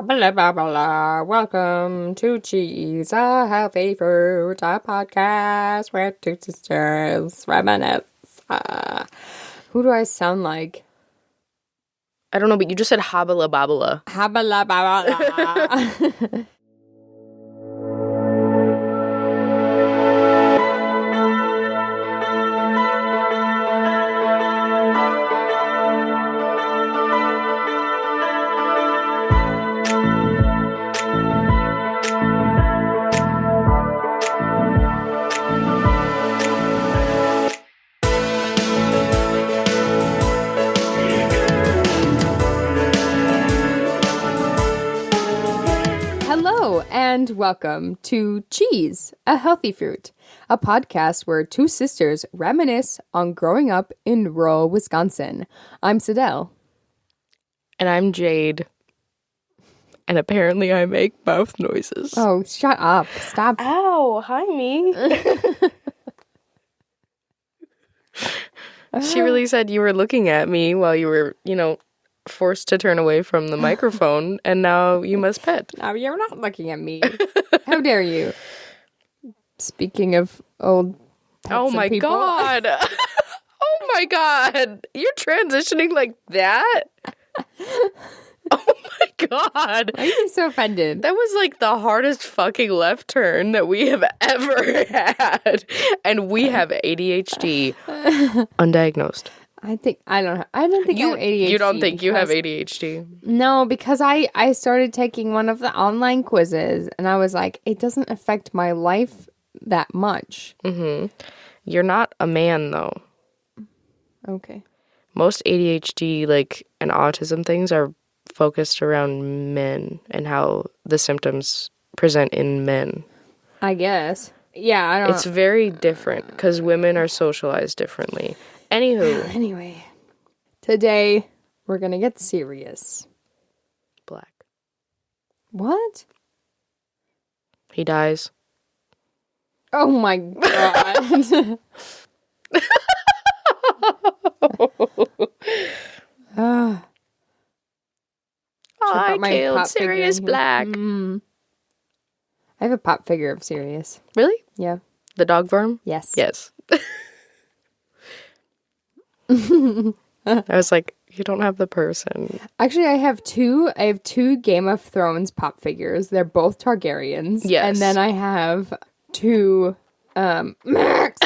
Blah, blah, blah. Welcome to Cheese, a Healthy Fruit, a podcast where two sisters reminisce. Who do I sound like? I don't know, but you just said habala babala. Habala babala. Hello, and welcome to Cheese, a Healthy Fruit, a podcast where two sisters reminisce on growing up in rural Wisconsin. I'm Cydel. And I'm Jade. And apparently I make mouth noises. Oh, shut up. Stop. Ow, hi me. She really said you were looking at me while you were, forced to turn away from the microphone, and now you must pet. No, you're not looking at me. How dare you? Speaking of old pets Oh and my people. god. Oh my god. You're transitioning like that? Oh my god. Why are you so offended? That was like the hardest fucking left turn that we have ever had. And we have ADHD undiagnosed. I don't think I have ADHD. You don't think you have because- ADHD? No, because I started taking one of the online quizzes, and I was like, it doesn't affect my life that much. Mm-hmm. You're not a man, though. Okay. Most ADHD, and autism things are focused around men and how the symptoms present in men. I guess. Yeah, I don't It's very different because women are socialized differently. Anywho. Anyway, today we're gonna get serious. Black. What? He dies. Oh my god. Ah. I put my killed pop figure in Sirius here. Black. I have a pop figure of Sirius. Really? Yeah. The dog form? Yes. Yes. I was like, you don't have the person. Actually, I have two Game of Thrones pop figures. They're both Targaryens. Yes. And then I have two Max.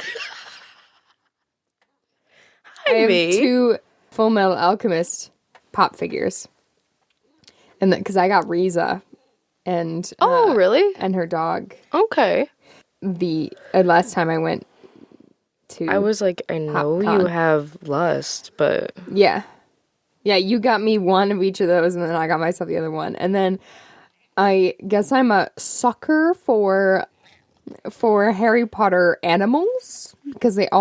I have two Full Metal Alchemist pop figures. And because I got Riza and Oh, really? and her dog. Okay. The last time I went to I was like, I know you have lust, but Yeah, you got me one of each of those, and then I got myself the other one. And then I guess I'm a sucker for Harry Potter animals because they're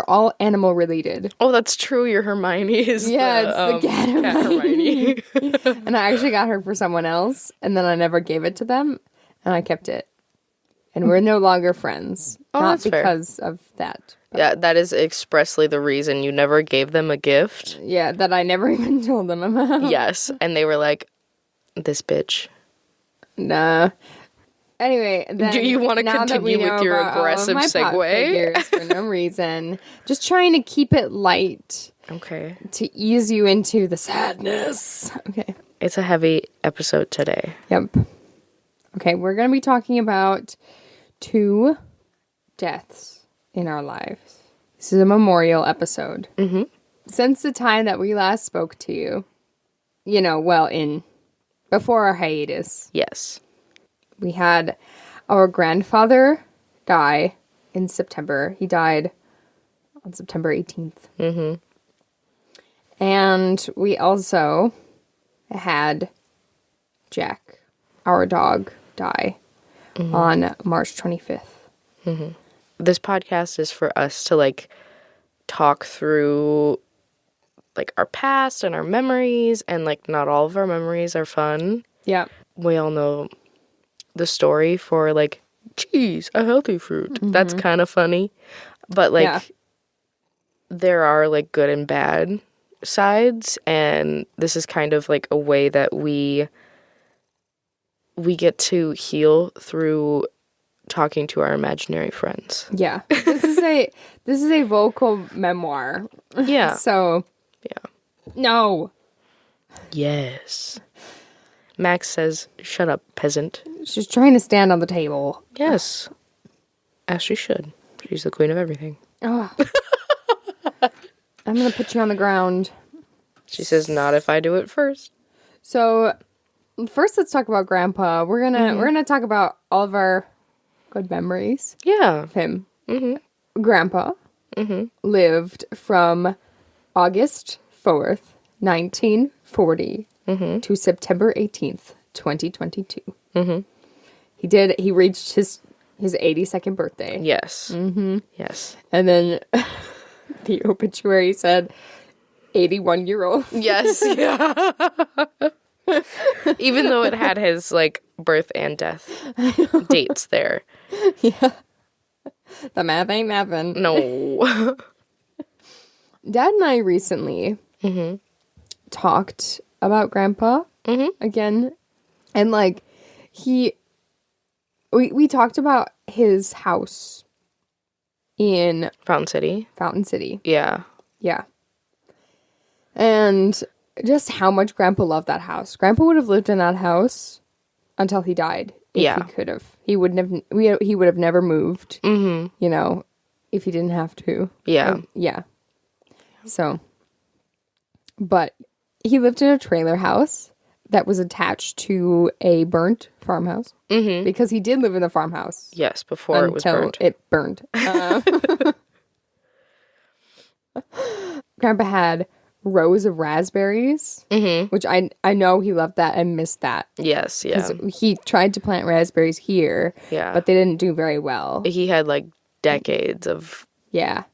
all animal related. oh, that's true. Your Hermione is Yeah, it's the cat Hermione. And I actually got her for someone else, and then I never gave it to them, and I kept it. And we're no longer friends. Oh, Not that's fair. because of that. Yeah, that is expressly the reason you never gave them a gift. Yeah, that I never even told them about. Yes, and they were like, this bitch. Nah. Anyway, then Do you want to now that we continue know with your about all of aggressive my pop segue? figures for no reason, just trying to keep it light Okay. to ease you into the sadness. Okay. It's a heavy episode today. Yep. Okay, we're going to be talking about 2 deaths in our lives. This is a memorial episode. Mm-hmm. Since the time that we last spoke to you, before our hiatus, Yes. we had our grandfather die in September. He died on September 18th. Mm-hmm. And we also had Jack, our dog, die on March 25th. Mm-hmm. This podcast is for us to talk through our past and our memories, and not all of our memories are fun. Yeah. We all know the story for cheese, a healthy fruit. Mm-hmm. That's kind of funny. But there are good and bad sides, and this is kind of like a way that we get to heal through talking to our imaginary friends. Yeah. This is a vocal memoir. Yeah. So Yeah. no. Yes. Max says, "Shut up, peasant." She's trying to stand on the table. Yes. As she should. She's the queen of everything. Oh. I'm gonna put you on the ground. She says, "Not if I do it first." So first let's talk about Grandpa. We're gonna talk about all of our good memories Yeah. of him. Grandpa lived from August 4th, 1940 to September 18th, 2022. He reached his 82nd birthday. Yes. Yes. And then the obituary said 81-year-old. Yes. Yeah. Even though it had his, like, birth and death dates there. Yeah. The math ain't nothing. No. Dad and I recently talked about Grandpa again. And, like, we talked about his house in Fountain City. Yeah. Yeah. And just how much Grandpa loved that house. Grandpa would have lived in that house until he died. If Yeah. he could have. He would have never moved. You know, if he didn't have to. Yeah. Yeah. So, but he lived in a trailer house that was attached to a burnt farmhouse. Because he did live in the farmhouse. Yes, before it was burnt. It burned. Grandpa had rows of raspberries, which I know he loved that and missed that. Yes, yeah. He tried to plant raspberries here, Yeah. but they didn't do very well. He had, like, decades of Yeah.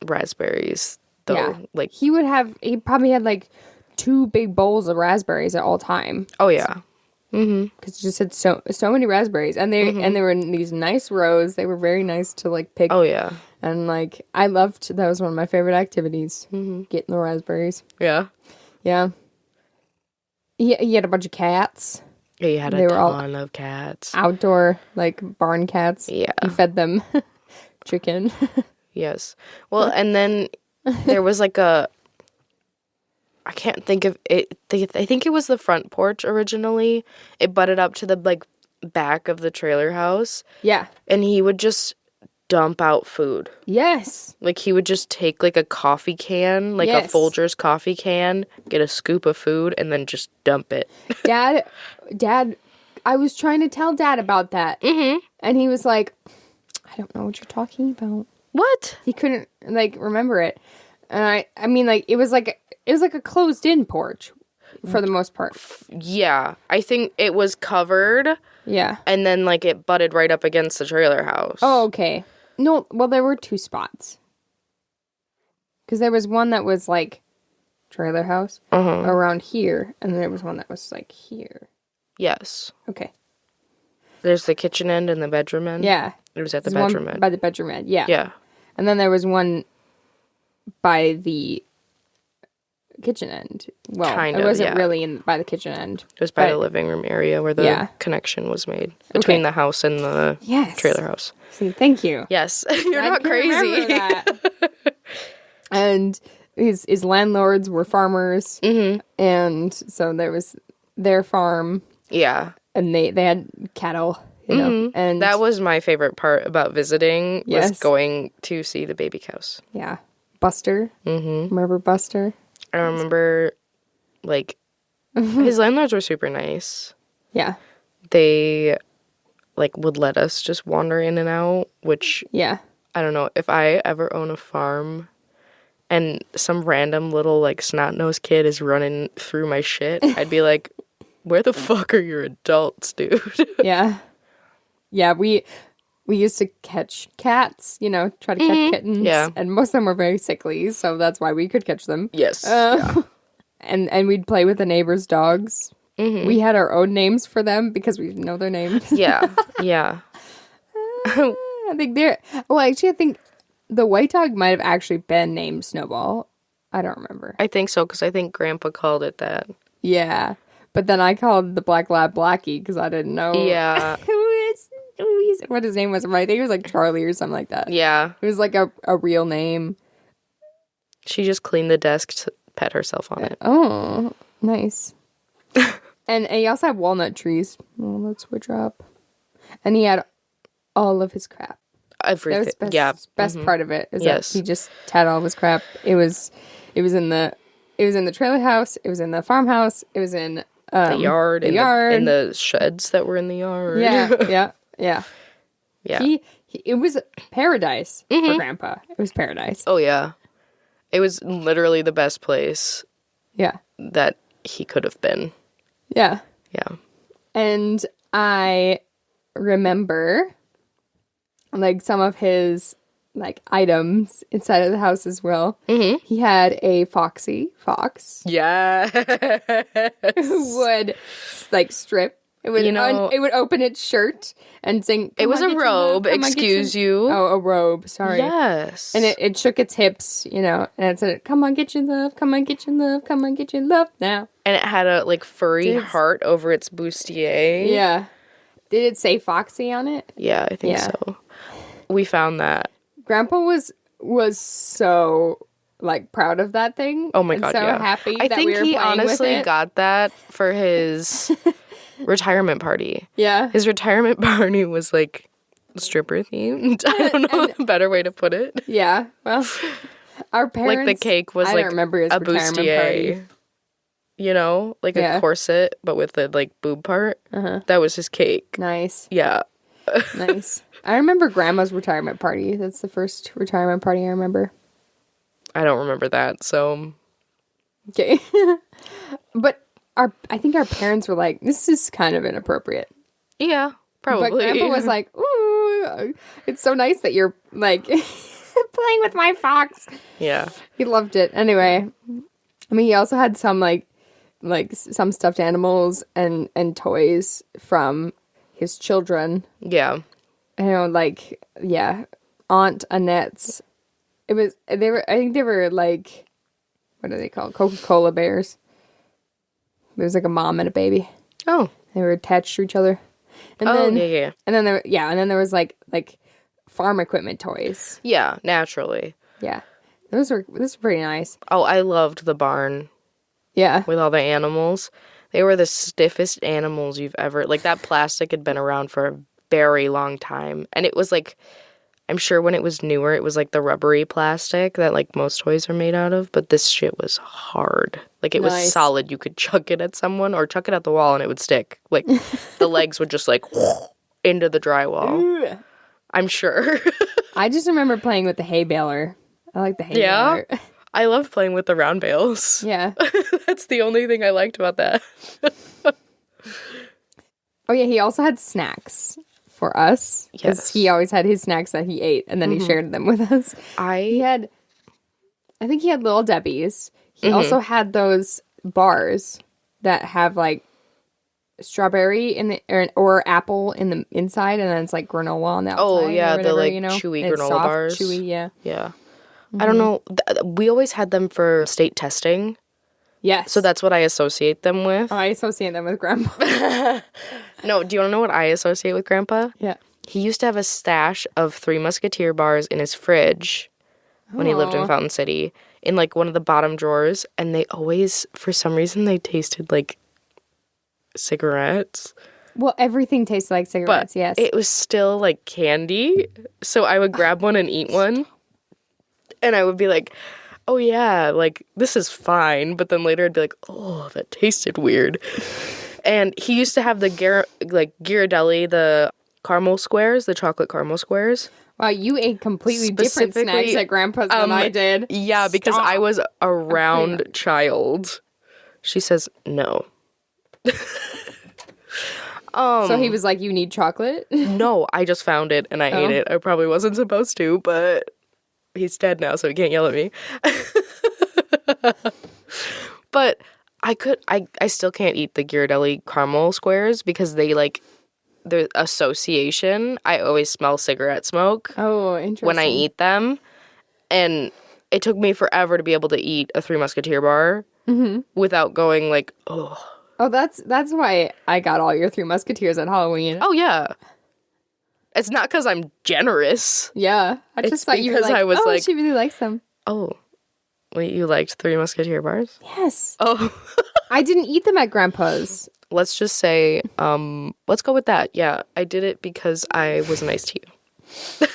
raspberries, though. Yeah. Like, He probably had like 2 big bowls of raspberries at all time. oh, yeah. Because he just had so many raspberries. And they were in these nice rows. They were very nice to like pick. Oh, yeah. And like, that was one of my favorite activities. Getting the raspberries. Yeah. Yeah. He had a bunch of cats. Yeah, he had They a were all ton of cats. Outdoor, like, barn cats. Yeah. He fed them chicken. Yes. Well, and then there was like I can't think of it. I think it was the front porch originally. It butted up to the, like, back of the trailer house. Yeah. And he would just dump out food. Yes. Like, he would just take, like, a coffee can, like a Folgers coffee can, get a scoop of food, and then just dump it. Dad, I was trying to tell Dad about that. And he was like, I don't know what you're talking about. What? He couldn't, like, remember it. And I mean, like, it was like a closed-in porch for the most part. Yeah. I think it was covered. Yeah. And then, like, it butted right up against the trailer house. Oh, okay. No, well, there were 2 spots. Because there was one that was, like, trailer house around here, and there was one that was, like, here. Yes. Okay. There's the kitchen end and the bedroom end. Yeah. It was at the There's bedroom one end. by the bedroom end, yeah. Yeah. And then there was one by the kitchen end. Well, Kind it of, wasn't yeah. really by the kitchen end. It was by But- the living room area where the connection was made between the house and the trailer house. See, thank you. Yes. You're I not can crazy. remember that. And his landlords were farmers. And so there was their farm. Yeah. And they had cattle, you know. And That was my favorite part about visiting Yes. was going to see the baby cows. yeah. Buster. Remember Buster? I remember, like, his landlords were super nice. Yeah. They, like, would let us just wander in and out, which, Yeah. I don't know, if I ever own a farm and some random little, like, snot-nosed kid is running through my shit, I'd be like, where the fuck are your adults, dude? Yeah. Yeah, we used to catch cats, you know, try to catch kittens. Yeah. And most of them were very sickly, so that's why we could catch them. Yes. And we'd play with the neighbors' dogs. We had our own names for them because we didn't know their names. Yeah. Yeah. I think I think the white dog might have actually been named Snowball. I don't remember. I think so, because I think Grandpa called it that. Yeah. But then I called the black lab Blackie because I didn't know Yeah. what his name was. I think it was like Charlie or something like that. Yeah. It was like a real name. She just cleaned the desk to pet herself on it. Oh, nice. And he also had walnut trees. Walnuts would drop. And he had all of his crap. Everything. That was best Mm-hmm. part of it. Is Yes. that he just had all of his crap. It was in the trailer house. It was in the farmhouse. It was in The yard. The yard. And the sheds that were in the yard. Yeah. Yeah. It was paradise for Grandpa. It was paradise. Oh, yeah. It was literally the best place Yeah. that he could have been. Yeah. Yeah. And I remember like some of his like items inside of the house as well. Mm-hmm. He had a foxy fox. Yeah. Who would like strip. It would it would open its shirt and sing. It was a robe, excuse you. Oh, a robe. Sorry. Yes. And it shook its hips, and it said, "Come on, get your love. Come on, get your love. Come on, get your love now." And it had a like furry heart over its bustier. Yeah. Did it say Foxy on it? Yeah, I think so. We found that. Grandpa was so like proud of that thing. Oh my and God, so yeah. happy. I that think we were he playing with honestly it. got that for his retirement party. Yeah. His retirement party was like stripper themed. I don't know a better way to put it. Yeah. Well, our parents. Like the cake was I like don't remember his a retirement bustier. party. Like a corset, but with the like boob part. That was his cake. Nice. Yeah. Nice. I remember Grandma's retirement party. That's the first retirement party I remember. I don't remember that, so. Okay. But I think our parents were like, this is kind of inappropriate. Yeah, probably. But Grandpa was like, ooh, it's so nice that you're like playing with my fox. Yeah. He loved it. Anyway, I mean, he also had some like some stuffed animals and toys from his children. Yeah. Aunt Annette's. I think they were like, what are they called? Coca-Cola bears. There was like a mom and a baby. Oh. They were attached to each other. And yeah. And then there was like farm equipment toys. Yeah, naturally. Yeah. This was pretty nice. Oh, I loved the barn. Yeah. With all the animals. They were the stiffest animals you've ever... Like, that plastic had been around for a very long time. And it was like... I'm sure when it was newer, it was like the rubbery plastic that like most toys are made out of. But this shit was hard. Like, it was solid. You could chuck it at someone or chuck it at the wall and it would stick. Like, the legs would just like... into the drywall. I'm sure. I just remember playing with the hay baler. I like the hay baler. I love playing with the round bales. Yeah. That's the only thing I liked about that. Oh, yeah. He also had snacks for us. Yes. He always had his snacks that he ate, and then he shared them with us. I think he had Little Debbie's. He also had those bars that have, like, strawberry in the or apple in the inside, and then it's, like, granola on the outside. Oh, yeah. Whatever, the, like, chewy granola soft, bars. Chewy, yeah. Yeah. I don't know. We always had them for state testing. Yes. So that's what I associate them with. Oh, I associate them with Grandpa. No, do you want to know what I associate with Grandpa? Yeah. He used to have a stash of Three Musketeer bars in his fridge when he lived in Fountain City, in like one of the bottom drawers, and they always, for some reason, they tasted like cigarettes. Well, everything tastes like cigarettes, yes. It was still like candy, so I would grab one and eat one. And I would be like, oh yeah, like, this is fine. But then later I'd be like, oh, that tasted weird. And he used to have the Ghirardelli, the caramel squares, the chocolate caramel squares. Wow, you ate completely different snacks at Grandpa's than I did. Yeah, because I was a round child. She says no. So he was like, you need chocolate? No, I just found it and I ate it. I probably wasn't supposed to, but... He's dead now, so he can't yell at me. But I still can't eat the Ghirardelli caramel squares because they like the association. I always smell cigarette smoke. Oh, interesting. When I eat them, and it took me forever to be able to eat a Three Musketeer bar without going like, oh. Oh, that's why I got all your Three Musketeers at Halloween. Oh, yeah. It's not because I'm generous. Yeah. I just thought you were like, oh, she really likes them. Oh. Wait, you liked Three Musketeer bars? Yes. Oh. I didn't eat them at Grandpa's. Let's just say, let's go with that. Yeah, I did it because I was nice to you.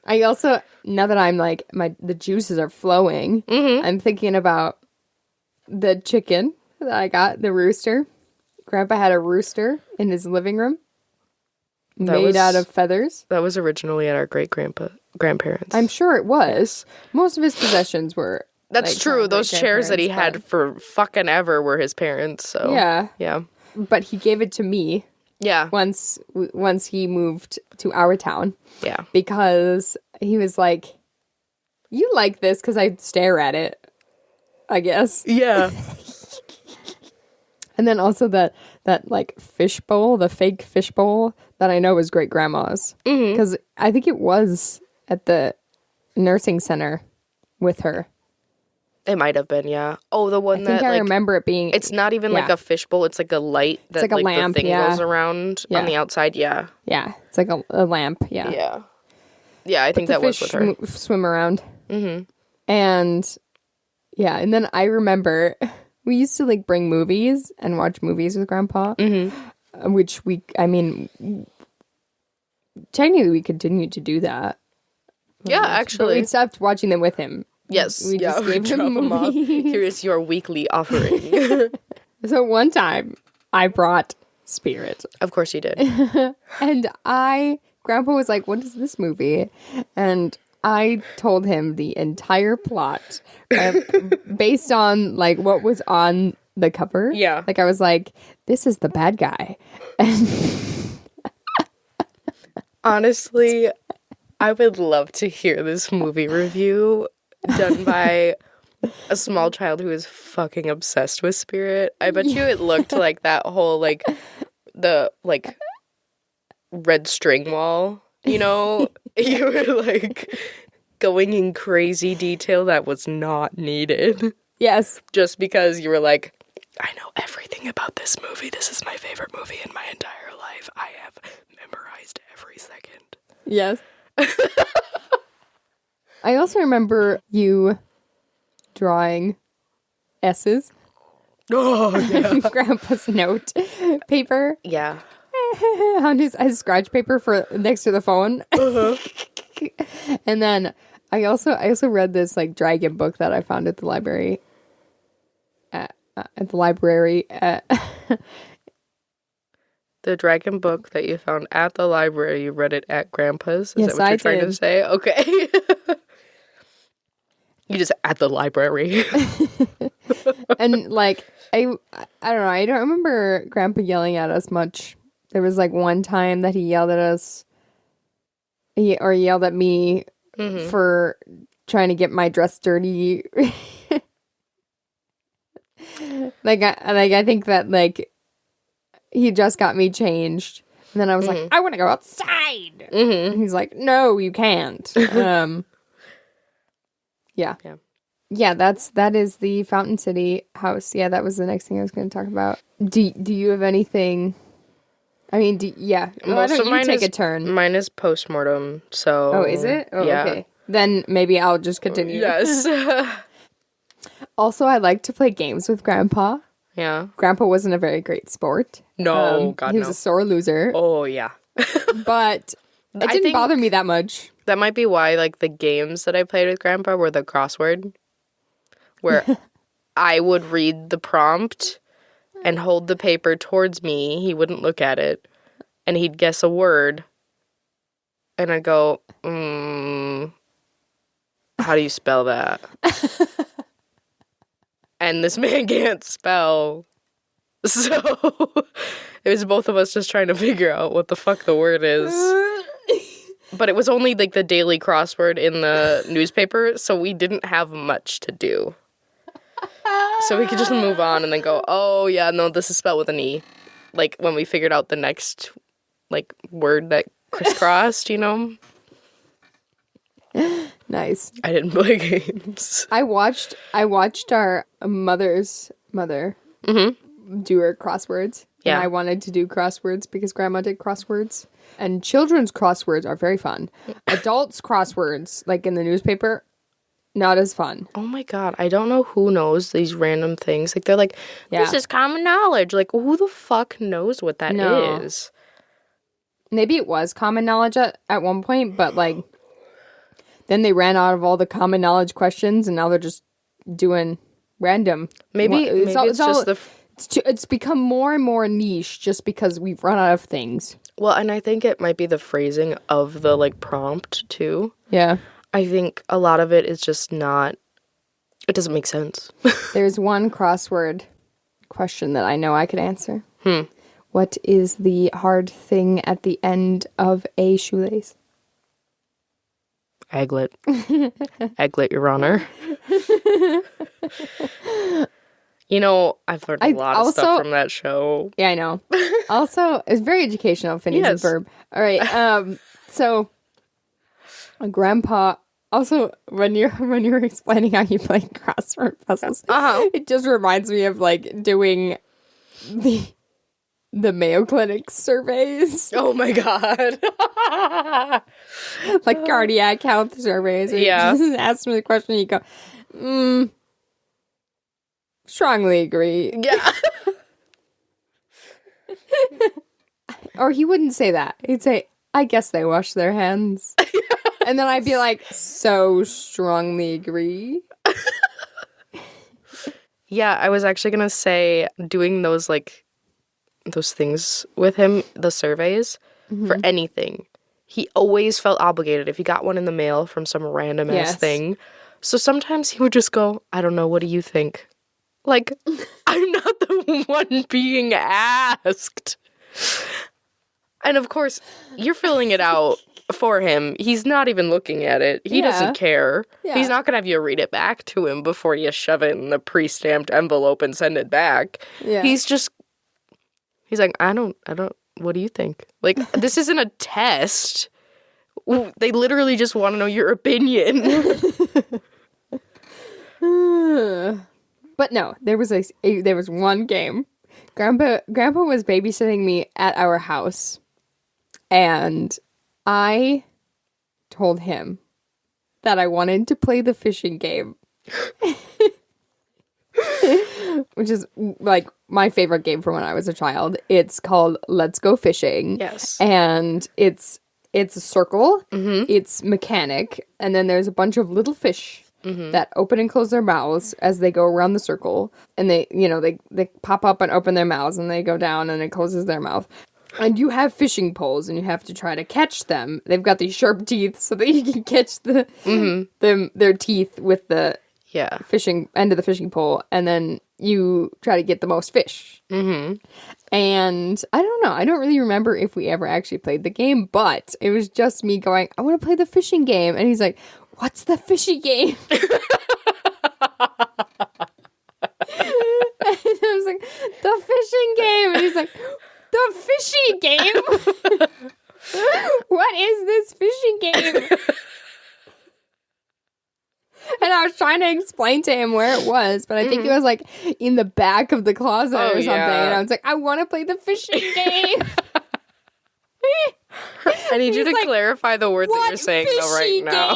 I also, now that I'm like, the juices are flowing, I'm thinking about the chicken that I got, the rooster. Grandpa had a rooster in his living room made out of feathers. That was originally at our grandparents. I'm sure it was. Most of his possessions were. That's like, true. Those chairs that he had for fucking ever were his parents. So yeah. But he gave it to me. Yeah. Once he moved to our town. Yeah. Because he was like, "You like this?" Because I stare at it, I guess. Yeah. And then also that like fish bowl, the fake fish bowl that I know was great grandma's. Because I think it was at the nursing center with her. It might have been, yeah. Oh, the one I think I remember it being. It's not even like a fishbowl. It's like a light that it's like a lamp, the thing goes around on the outside. Yeah. Yeah, it's like a lamp. Yeah. Yeah. Yeah, I think that was with her. Swim around. And yeah, and then I remember we used to like bring movies and watch movies with Grandpa, which technically we continued to do that. Yeah, actually, but we stopped watching them with him. Yes, we just gave him a movie. Here is your weekly offering. So one time, I brought Spirit. Of course you did. And Grandpa was like, "What is this movie?" And I told him the entire plot based on like what was on the cover. Yeah. Like I was like, "This is the bad guy." Honestly, I would love to hear this movie review done by a small child who is fucking obsessed with Spirit. I bet you it looked like that whole, like, the, like, red string wall, you know? You were, like, going in crazy detail that was not needed. Yes. Just because you were like, I know everything about this movie. This is my favorite movie in my entire life. I have memorized every second. Yes. I also remember you drawing S's. Oh, yeah. Grandpa's note paper. Yeah. On his scratch paper for next to the phone. And then I also read this like dragon book that I found at the library. The dragon book that you found at the library, you read it at Grandpa's? Is yes, that what you're trying did. to say? Okay. You just at the library. And like I don't know, I don't remember Grandpa yelling at us much. There was like one time that he yelled at us or yelled at me for trying to get my dress dirty. I think that like he just got me changed, and then I was like, I want to go outside. And he's like, no, you can't. Yeah. That is the Fountain City house. Yeah, that was the next thing I was going to talk about. Do you have anything? I mean, why don't you take a turn? Mine is postmortem, so... Oh, is it? Oh, yeah. Okay. Then maybe I'll just continue. Yes. Also, I like to play games with Grandpa. Yeah. Grandpa wasn't a very great sport. No, God, no. He was a sore loser. Oh, yeah. But it didn't bother me that much. That might be why, like, the games that I played with Grandpa were the crossword, where I would read the prompt and hold the paper towards me. He wouldn't look at it, and he'd guess a word, and I'd go, how do you spell that? And this man can't spell, so it was both of us just trying to figure out what the fuck the word is. But it was only, like, the daily crossword in the newspaper, so we didn't have much to do. So we could just move on and then go, oh, yeah, no, this is spelled with an E. Like, when we figured out the next, like, word that crisscrossed, you know? Nice. I didn't play games. I watched our mother's mother do her crosswords. Yeah. And I wanted to do crosswords because Grandma did crosswords. And children's crosswords are very fun. Adults' crosswords, like in the newspaper, not as fun. Oh my god, I don't know who knows these random things. Like, they're like, this is common knowledge. Like, who the fuck knows what that is? Maybe it was common knowledge at one point, but, like, then they ran out of all the common knowledge questions, and now they're just doing random. Maybe it's become more and more niche just because we've run out of things. Well, and I think it might be the phrasing of the, like, prompt, too. Yeah. I think a lot of it is just not... It doesn't make sense. There's one crossword question that I know I could answer. What is the hard thing at the end of a shoelace? Aglet. Aglet, Your Honor. You know, I've learned a lot of stuff from that show. Yeah, I know. Also, it's very educational, Phineas and Ferb. All right, so Grandpa, also, when you were explaining how you play crossword puzzles, it just reminds me of, like, doing the Mayo Clinic surveys. Oh my god. Like cardiac health surveys. Yeah. Just ask me the question and you go, strongly agree. Yeah. Or he wouldn't say that. He'd say, I guess they wash their hands. And then I'd be like, so strongly agree. Yeah, I was actually gonna say doing those, like, those things with him, the surveys, for anything. He always felt obligated if he got one in the mail from some random ass thing. So sometimes he would just go, I don't know, what do you think? Like, I'm not the one being asked. And of course, you're filling it out for him. He's not even looking at it. He doesn't care. Yeah. He's not going to have you read it back to him before you shove it in the pre-stamped envelope and send it back. Yeah. He's like, I don't, what do you think? Like, this isn't a test. They literally just want to know your opinion. But no, there was one game. Grandpa was babysitting me at our house, and I told him that I wanted to play the fishing game. Which is, like, my favorite game from when I was a child. It's called Let's Go Fishing. Yes. And it's a circle. It's mechanic. And then there's a bunch of little fish that open and close their mouths as they go around the circle. And they pop up and open their mouths, and they go down and it closes their mouth. And you have fishing poles, and you have to try to catch them. They've got these sharp teeth so that you can catch their teeth with the fishing end of the fishing pole, and then you try to get the most fish. And I don't know. I don't really remember if we ever actually played the game, but it was just me going, I want to play the fishing game. And he's like, what's the fishing game? And I was like, the fishing game. And he's like, the fishy game? What is this fishing game? And I was trying to explain to him where it was, but I think it was, like, in the back of the closet or something. Yeah. And I was like, I want to play the fishing game. I need you to clarify the words that you're saying, though, right now.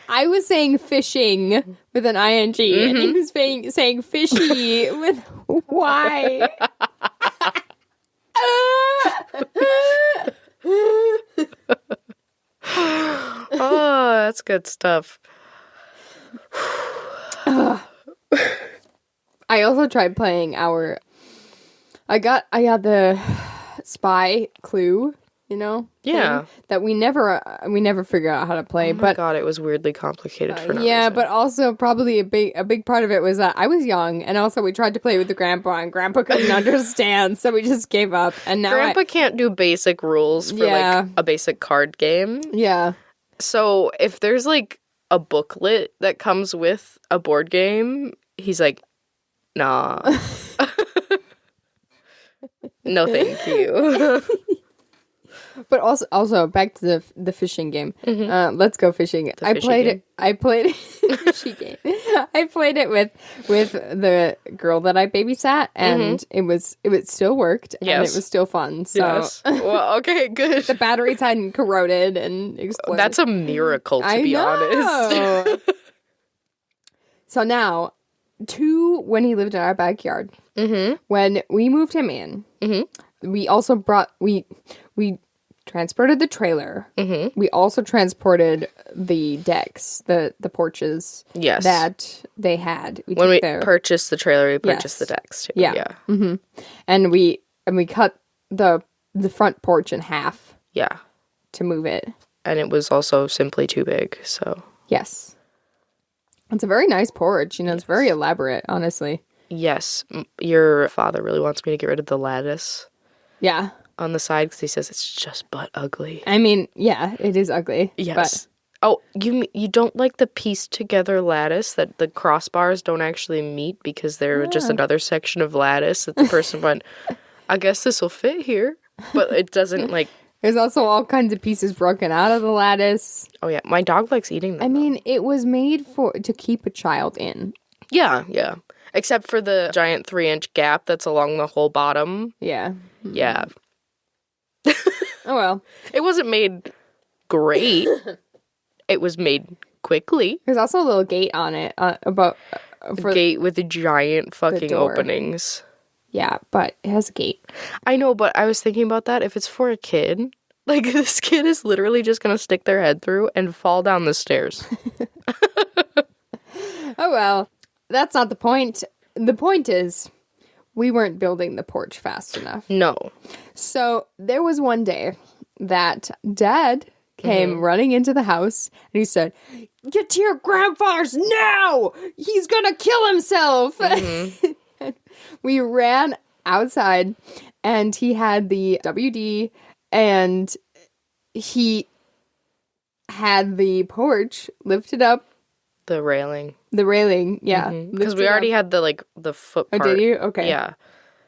I was saying fishing with an ing, and he was saying fishy with Y. Oh, that's good stuff. I also tried playing I got the spy clue, you know? Yeah. That we never figured out how to play. Oh my god, it was weirdly complicated for no yeah, reason. but also probably a big part of it was that I was young, and also we tried to play with the grandpa, and grandpa couldn't understand, so we just gave up. And now Grandpa can't do basic rules for like a basic card game. Yeah. So if there's like a booklet that comes with a board game, he's like, nah. No, thank you. But also back to the fishing game. Let's go fishing. I played it fishing game. I played it with the girl that I babysat, and it still worked, and it was still fun. So Yes. Well, okay, good. the batteries hadn't corroded and exploded. That's a miracle, to be honest. So now, when he lived in our backyard, when we moved him in, we also we transported the trailer. We also transported the decks, the porches that they had. When we purchased the trailer, we purchased the decks too. Yeah. And we cut the front porch in half. Yeah. To move it. And it was also simply too big, so. Yes. It's a very nice porch. It's very elaborate, honestly. Yes. Your father really wants me to get rid of the lattice. Yeah. On the side, because he says it's just butt ugly. I mean, yeah, it is ugly. Yes. But... Oh, you don't like the pieced together lattice that the crossbars don't actually meet because they're just another section of lattice that the person went, I guess this will fit here, but it doesn't like. There's also all kinds of pieces broken out of the lattice. Oh yeah, my dog likes eating them. I mean, it was made to keep a child in. Yeah. Except for the giant 3-inch gap that's along the whole bottom. Yeah. Yeah. Oh well. It wasn't made great. It was made quickly. There's also a little gate on it Gate with the giant fucking openings. Yeah, but it has a gate. I know, but I was thinking about that. If it's for a kid, like this kid is literally just gonna stick their head through and fall down the stairs. Oh well, that's not the point. The point is, we weren't building the porch fast enough. No. So there was one day that Dad came running into the house and he said, "Get to your grandfather's now! He's gonna kill himself!" We ran outside and he had the WD and he had the porch lifted up. The railing. Yeah. Because we already had the foot part. Oh, did you? Okay. Yeah.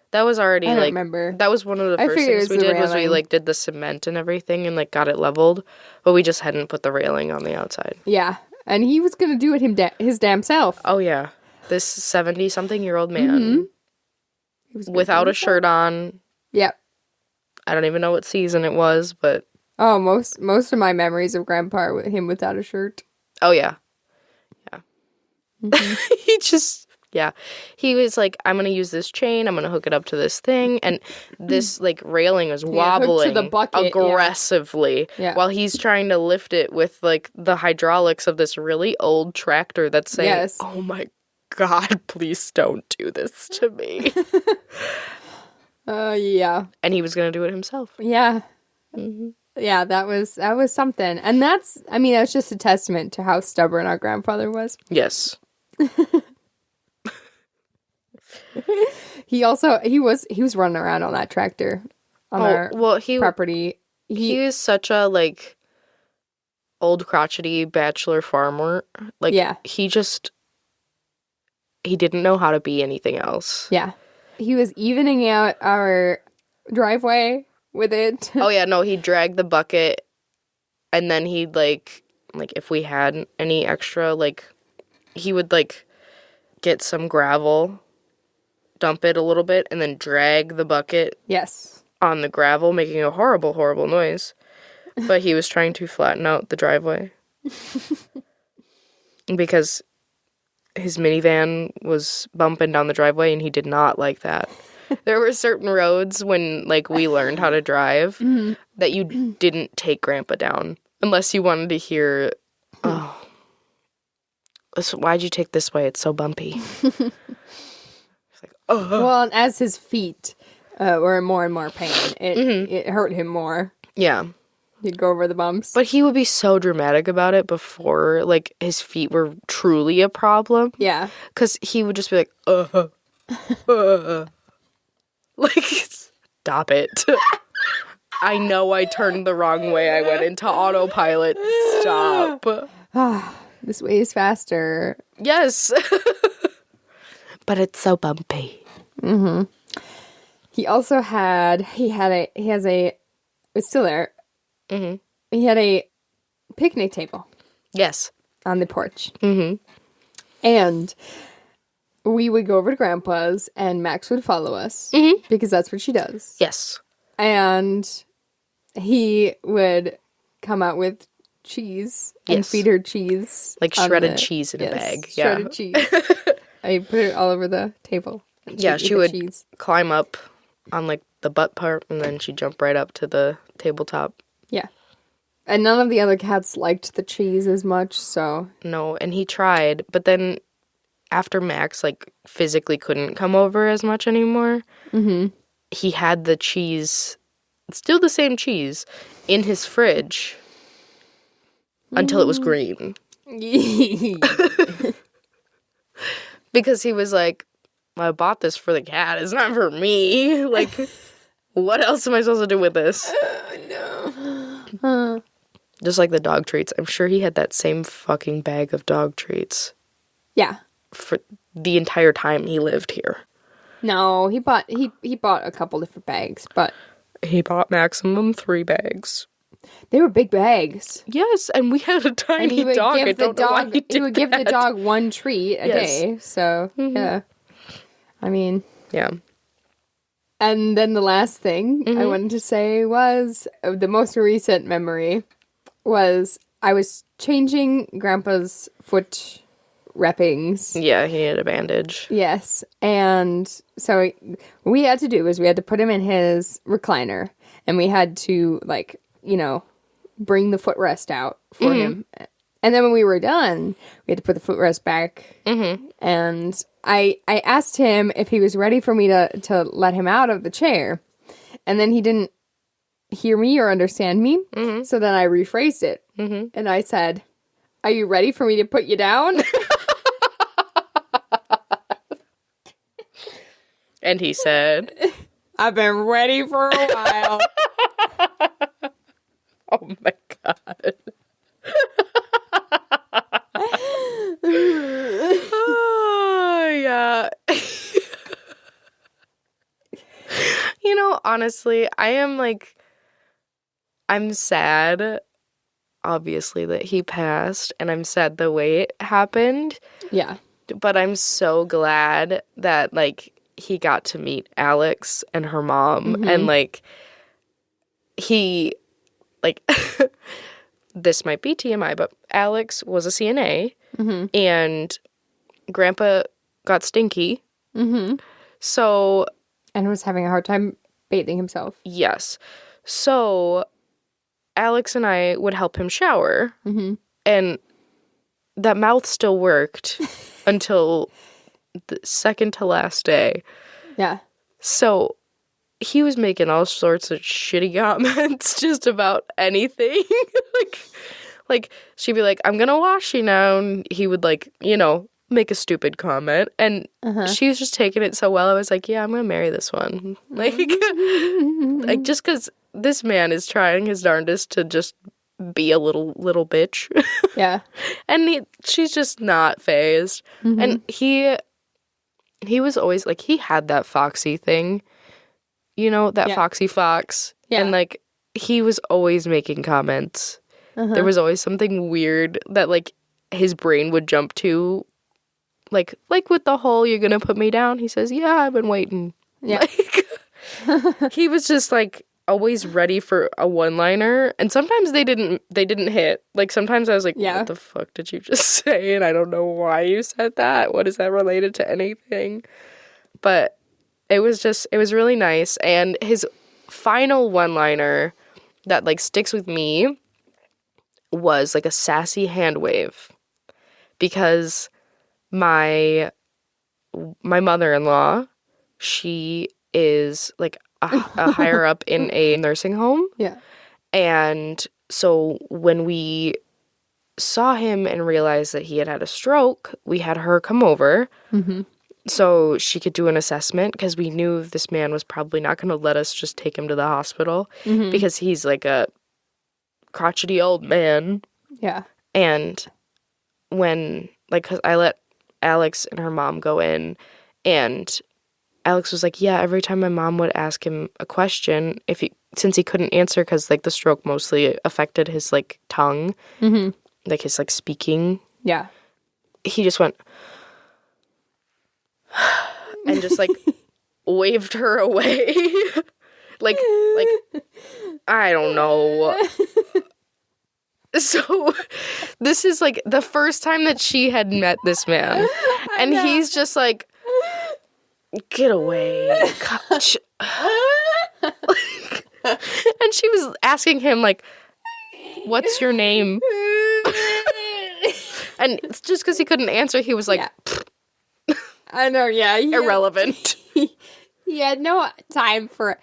That was already I don't remember. That was one of the first things we did was we did the cement and everything and got it leveled, but we just hadn't put the railing on the outside. Yeah. And he was going to do it his damn self. Oh yeah. This 70-something-year-old man without a shirt on. Yep. I don't even know what season it was, but oh, most of my memories of Grandpa are with him without a shirt. Oh yeah. He was like, I'm going to use this chain. I'm going to hook it up to this thing. And this, railing is wobbling to the bucket, aggressively while he's trying to lift it with, the hydraulics of this really old tractor that's saying, oh, my God, please don't do this to me. Yeah. And he was going to do it himself. Yeah. Yeah, that was something. And that's just a testament to how stubborn our grandfather was. Yes. He was running around on that tractor on our property. He was such a old crotchety bachelor farmer. He didn't know how to be anything else. Yeah. He was evening out our driveway with it. Oh yeah, no, he'd drag the bucket and then he'd if we had any extra he would get some gravel, dump it a little bit, and then drag the bucket on the gravel, making a horrible, horrible noise. But he was trying to flatten out the driveway. Because his minivan was bumping down the driveway, and he did not like that. There were certain roads when, we learned how to drive that you didn't take Grandpa down. Unless you wanted to hear, oh, why'd you take this way? It's so bumpy. Well, and as his feet were in more and more pain, it hurt him more. Yeah. He'd go over the bumps. But he would be so dramatic about it before, his feet were truly a problem. Yeah. Because he would just be stop it. I know I turned the wrong way. I went into autopilot. Stop. This way is faster. Yes. But it's so bumpy. He also it's still there. Mm-hmm. He had a picnic table Yes. on the porch. Mm-hmm. And we would go over to Grandpa's and Max would follow us because that's what she does. Yes. And he would come out with cheese and Yes. feed her cheese. Like shredded cheese in a bag. Yeah. Shredded cheese. I put it all over the table. Yeah, she would cheese. climb up on like the butt part and then she'd jump right up to the tabletop. Yeah. And none of the other cats liked the cheese as much, so... No, and he tried, but then after Max, like, physically couldn't come over as much anymore, he had the cheese, still the same cheese, in his fridge until it was green. Because he was like, I bought this for the cat, it's not for me. Like, what else am I supposed to do with this? No. Just like the dog treats. I'm sure he had that same fucking bag of dog treats. Yeah. For the entire time he lived here. No, he bought a couple different bags, but... He bought maximum 3 bags. They were big bags. Yes, and we had a tiny And he would dog. give the dog he would give the dog one treat a day. So, yeah. I mean... Yeah. And then the last thing I wanted to say was, the most recent memory was I was changing Grandpa's foot wrappings. Yeah, he needed a bandage. Yes. And so what we had to do was we had to put him in his recliner and we had to, like, you know, bring the footrest out for him. And then when we were done, we had to put the footrest back. And I asked him if he was ready for me to let him out of the chair. And then he didn't hear me or understand me. So then I rephrased it. And I said, "Are you ready for me to put you down?" And he said, "I've been ready for a while." oh my God. Oh, yeah. You know, honestly, I'm sad, obviously, that he passed, and I'm sad the way it happened. Yeah. But I'm so glad that, like, he got to meet Alex and her mom, and, like, he, like, this might be TMI, but Alex was a CNA, and Grandpa got stinky. So... And was having a hard time bathing himself. Yes. So Alex and I would help him shower, and that mouth still worked until the second to last day. Yeah. So he was making all sorts of shitty comments just about anything. like she'd be like, "I'm gonna wash you now," and he would, like, you know, make a stupid comment, and she was just taking it so well. I was like, yeah, I'm gonna marry this one. Like, like, just because this man is trying his darndest to just be a little bitch. Yeah. And she's just not fazed. And he was always, like, he had that foxy thing, you know, that foxy fox. Yeah. And, like, he was always making comments. There was always something weird that, like, his brain would jump to. Like with the whole, "You're gonna put me down?" He says, "Yeah, I've been waiting." Yeah. Like, he was just, like, always ready for a one-liner, and sometimes they didn't hit. Like, sometimes I was like, "What the fuck did you just say?" And I don't know why you said that. What is that related to anything? But it was really nice. And his final one-liner that, like, sticks with me was, like, a sassy hand wave, because my mother-in-law, she is, like, a higher up in a nursing home. Yeah. And so when we saw him and realized that he had a stroke, we had her come over so she could do an assessment, because we knew this man was probably not going to let us just take him to the hospital because he's, like, a crotchety old man. Yeah. And when, like, 'cause I let Alex and her mom go in, and Alex was like, yeah, every time my mom would ask him a question, since he couldn't answer because, like, the stroke mostly affected his, like, tongue, like, his, like, speaking. Yeah. He just went, and just, like, waved her away. like, I don't know. So, this is, like, the first time that she had met this man. And he's just like, get away. Gosh. And she was asking him, like, what's your name? And it's just because he couldn't answer, he was like, I know, yeah. Irrelevant. He had no time for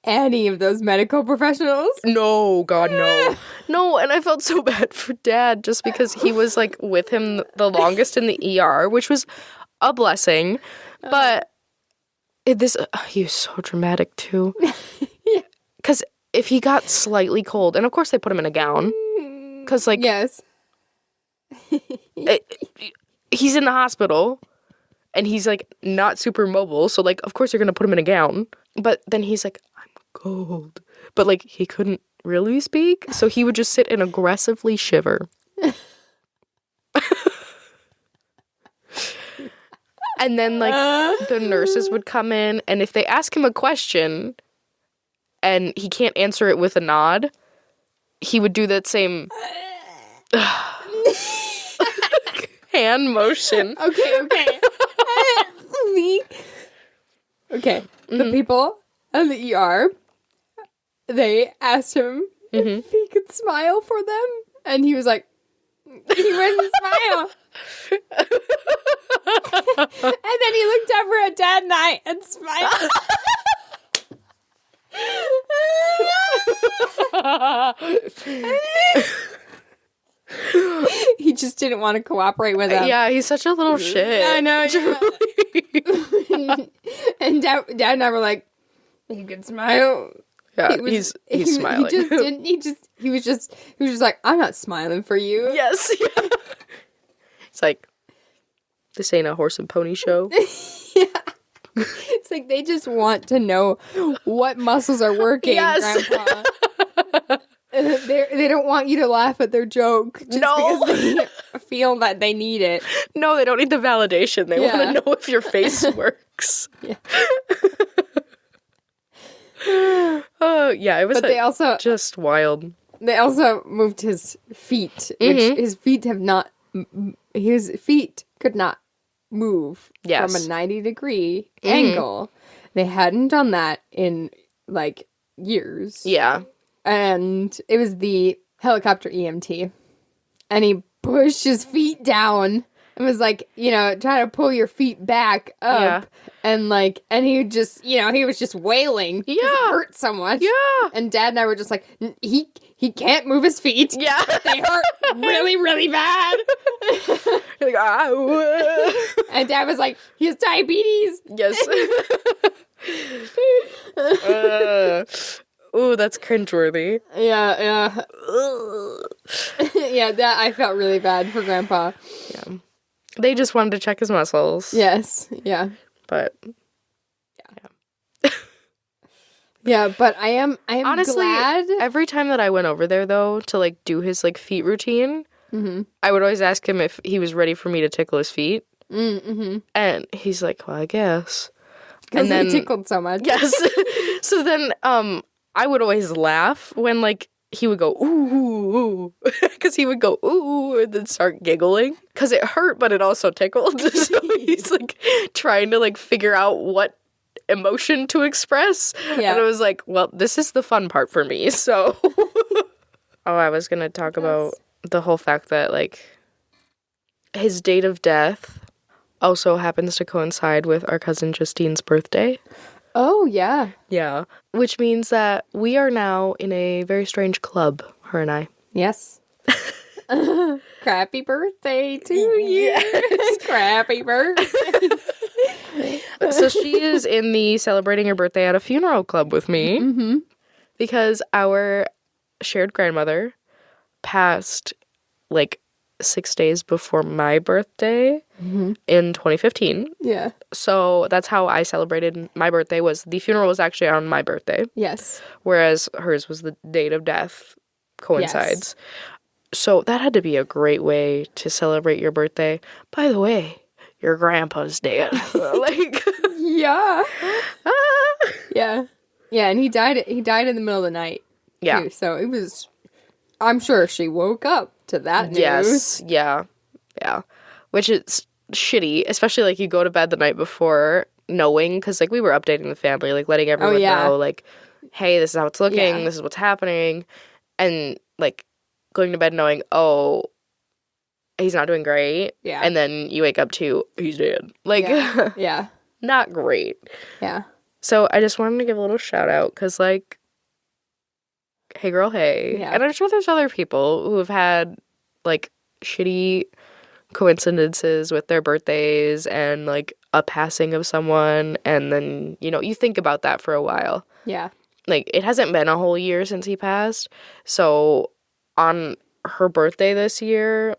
any of those medical professionals. No, God, no. No, and I felt so bad for Dad just because he was, like, with him the longest in the ER, which was a blessing. But he was so dramatic, too. Because if he got slightly cold, and of course they put him in a gown, because, like... Yes. He's in the hospital, and he's, like, not super mobile, so, like, of course you're going to put him in a gown. But then he's like, I'm cold. But, like, he couldn't really speak, so he would just sit and aggressively shiver. And then, like, the nurses would come in, and if they ask him a question, and he can't answer it with a nod, he would do that same hand motion. Okay. Okay. The people in the ER, they asked him if he could smile for them, and he was like, he wouldn't smile. And then he looked over at Dad and I and smiled. He just didn't want to cooperate with him. Yeah, he's such a little shit. I know. Yeah. And Dad and I were like, he could smile. Yeah, he's smiling. He was just like, I'm not smiling for you. Yes. Yeah. It's like, this ain't a horse and pony show. Yeah. It's like they just want to know what muscles are working, yes. Grandpa. They don't want you to laugh at their joke just because they feel that they need it. No, they don't need the validation. They want to know if your face works. Yeah. Oh, yeah, it was But they also just wild. They also moved his feet, which his feet could not move from a 90-degree angle. They hadn't done that in, like, years. Yeah. And it was the helicopter EMT. And he pushed his feet down and was like, trying to pull your feet back up. Yeah. And, like, and he just, he was just wailing. Yeah. It hurt so much. Yeah. And Dad and I were just like, he can't move his feet. Yeah. They hurt really, really bad. You're like, And Dad was like, he has diabetes. Yes. Ooh, that's cringeworthy. Yeah. Yeah, that I felt really bad for Grandpa. Yeah. They just wanted to check his muscles. Yes. Yeah. But yeah, but I am honestly, glad. Every time that I went over there, though, to, like, do his, like, feet routine, I would always ask him if he was ready for me to tickle his feet. And he's like, well, I guess. Because he tickled so much. Yes. So then I would always laugh when, like, he would go, ooh, ooh. Because he would go, ooh, and then start giggling. Because it hurt, but it also tickled. So he's, like, trying to, like, figure out what emotion to express. Yeah. And I was like, well, this is the fun part for me, so. I was going to talk about the whole fact that, like, his date of death also happens to coincide with our cousin Justine's birthday. Oh, yeah. Yeah. Which means that we are now in a very strange club, her and I. Yes. Crappy birthday to you. Yes. Crappy birthday. So she is in the celebrating her birthday at a funeral club with me because our shared grandmother passed, like, 6 days before my birthday in 2015. Yeah. So that's how I celebrated my birthday. Was the funeral was actually on my birthday. Yes. Whereas hers was the date of death coincides. So that had to be a great way to celebrate your birthday. By the way, your grandpa's dead. Like, Yeah. Yeah. Yeah, and he died in the middle of the night. Yeah. Too, so it was, I'm sure she woke up to that news. Yes. Yeah. Yeah. Which is shitty, especially like you go to bed the night before knowing, because like we were updating the family, like letting everyone know, like, hey, this is how it's looking, this is what's happening, and like going to bed knowing, oh, he's not doing great, and then you wake up to, he's dead. Like, yeah. Not great. Yeah. So I just wanted to give a little shout out, because like, hey girl, hey. Yeah. And I'm sure there's other people who have had like shitty coincidences with their birthdays and like a passing of someone, and then, you know, you think about that for a while. Yeah. Like, it hasn't been a whole year since he passed, so on her birthday this year,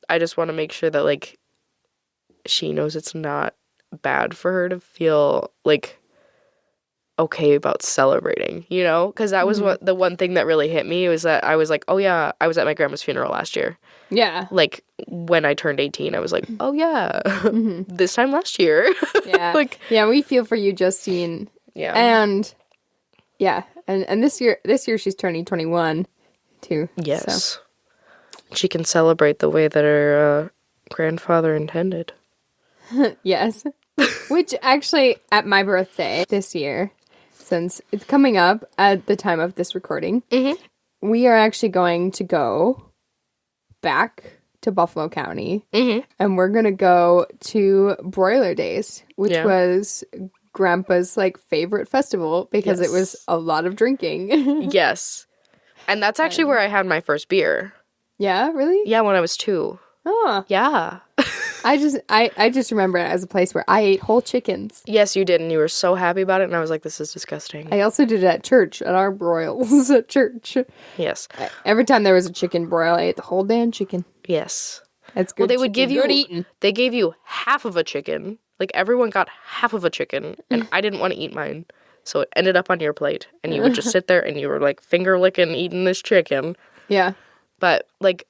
I just want to make sure that like she knows it's not bad for her to feel like okay about celebrating, you know, because that was the one thing that really hit me, was that I was like, oh yeah, I was at my grandma's funeral last year. Yeah. Like, when I turned 18, I was like, oh yeah, this time last year. Yeah. Like, yeah, we feel for you, Justine. yeah. And yeah, and this year she's turning 21 too. Yes. So. She can celebrate the way that her grandfather intended. Yes. Which actually, at my birthday this year, since it's coming up at the time of this recording, we are actually going to go back to Buffalo County, and we're going to go to Broiler Days, which was Grandpa's like favorite festival, because it was a lot of drinking. Yes. And that's actually where I had my first beer. Yeah, really? Yeah, when I was 2. Oh. Yeah. I just remember it as a place where I ate whole chickens. Yes, you did, and you were so happy about it, and I was like, this is disgusting. I also did it at church, at our broils at church. Yes. Every time there was a chicken broil, I ate the whole damn chicken. Yes. That's good. Well, they would give you, good eating. They gave you half of a chicken. Like, everyone got half of a chicken, and I didn't want to eat mine. So it ended up on your plate, and you would just sit there, and you were, like, finger-licking, eating this chicken. Yeah. But, like,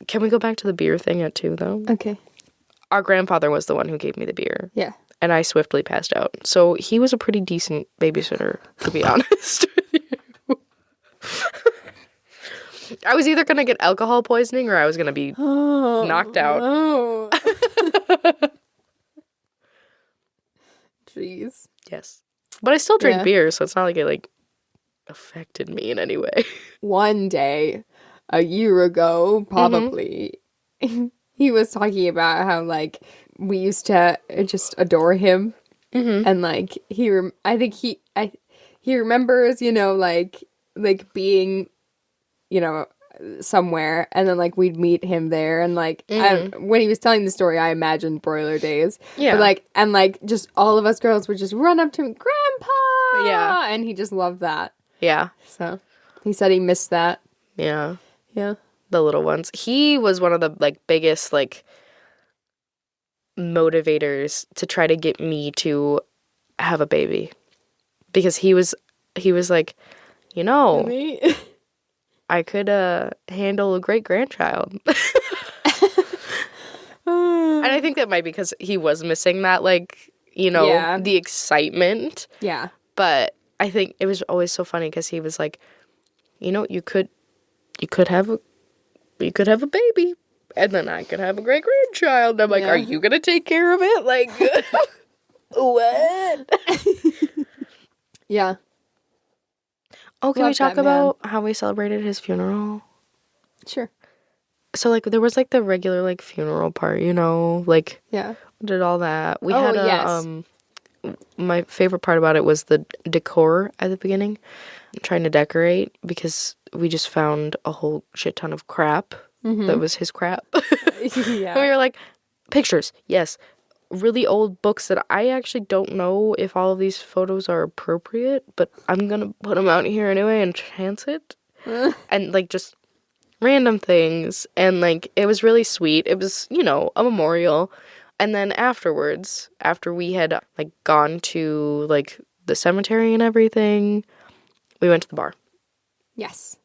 can we go back to the beer thing at 2, though? Okay. Our grandfather was the one who gave me the beer. Yeah. And I swiftly passed out. So he was a pretty decent babysitter, to be honest with you. I was either going to get alcohol poisoning or I was going to be knocked out. Oh. Jeez. Yes. But I still drink beer, so it's not like it, like, affected me in any way. One day, a year ago, probably, he was talking about how, like, we used to just adore him. And, like, I think he remembers, you know, like being, you know, somewhere, and then, like, we'd meet him there, and, like, when he was telling the story, I imagined Broiler Days. Yeah. But, like, and, like, just all of us girls would just run up to him, Grandpa! Yeah. And he just loved that. Yeah. So, he said he missed that. Yeah. Yeah. The little ones. He was one of the, like, biggest, like, motivators to try to get me to have a baby. Because he was like, you know, Really? I could handle a great-grandchild. And I think that might be because he was missing that, like, you know, the excitement. Yeah. But I think it was always so funny because he was like, you know, you could have a baby, and then I could have a great-grandchild. And I'm like, are you going to take care of it? Like, what? Yeah. Oh, can Love we talk that about how we celebrated his funeral? Sure. So, like, there was, like, the regular, like, funeral part, you know? Like, Yeah. did all that. We had my favorite part about it was the decor at the beginning. Trying to decorate, because we just found a whole shit ton of crap that was his crap. Yeah. And we were like, pictures, yes. Really old books that I actually don't know if all of these photos are appropriate, but I'm gonna put them out here anyway and chance it. And, like, just random things. And, like, it was really sweet. It was, you know, a memorial. And then afterwards, after we had, like, gone to, like, the cemetery and everything, we went to the bar. Yes.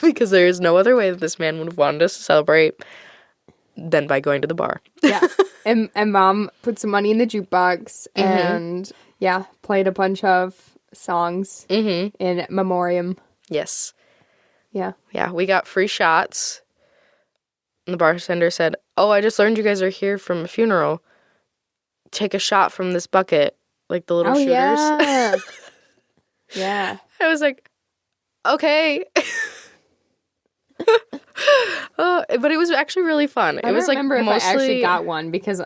Because there is no other way that this man would have wanted us to celebrate than by going to the bar. Yeah. And Mom put some money in the jukebox and, yeah, played a bunch of songs in memoriam. Yes. Yeah. Yeah, we got free shots. And the bartender said, "Oh, I just learned you guys are here from a funeral. Take a shot from this bucket." Like the little shooters. Yeah. Yeah. I was like, okay. But it was actually really fun. It was like remember if mostly... I actually got one because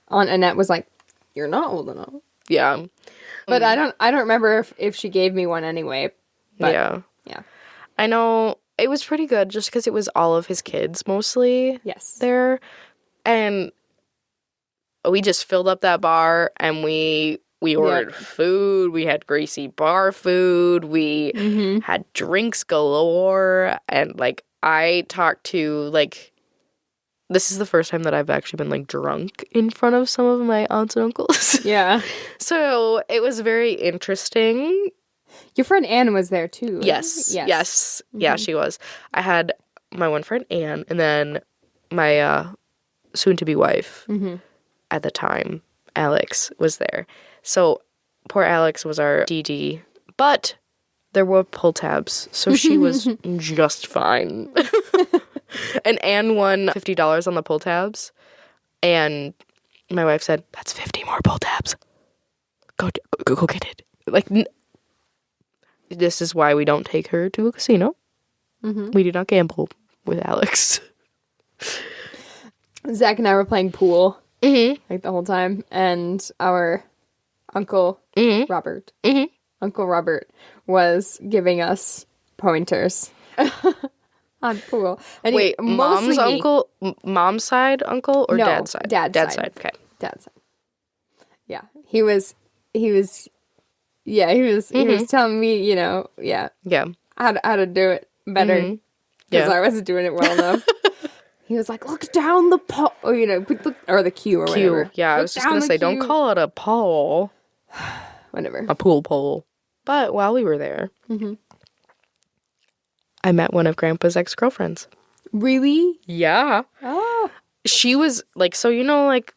Aunt Annette was like, "You're not old enough." Yeah. But I don't remember if she gave me one anyway. But, yeah. I know it was pretty good just because it was all of his kids mostly there. And we just filled up that bar and we ordered food. We had greasy bar food. We had drinks galore. And, like, I talked to, like, this is the first time that I've actually been, like, drunk in front of some of my aunts and uncles. Yeah. So it was very interesting. Your friend Anne was there, too. Right? Yes. Yeah, she was. I had my one friend, Anne, and then my soon-to-be wife at the time, Alex, was there. So poor Alex was our DD, but there were pull tabs, so she was just fine. And Anne won $50 on the pull tabs, and my wife said, "That's 50 more pull tabs. Go get it." Like, this is why we don't take her to a casino. We do not gamble with Alex. Zach and I were playing pool like the whole time, and our Uncle Robert, Uncle Robert was giving us pointers on pool. And wait, mom's uncle, mom's side uncle, or dad's side? Dad's side. Okay, dad's side. Yeah, he was telling me, you know, how to do it better because I wasn't doing it well enough. He was like, "Look down the pole," or, you know, or the cue or whatever. Yeah, I was just gonna say, don't call it a pole. Whatever. A pool pole. But while we were there, I met one of Grandpa's ex-girlfriends. Really? Yeah. Oh. She was like, so you know, like,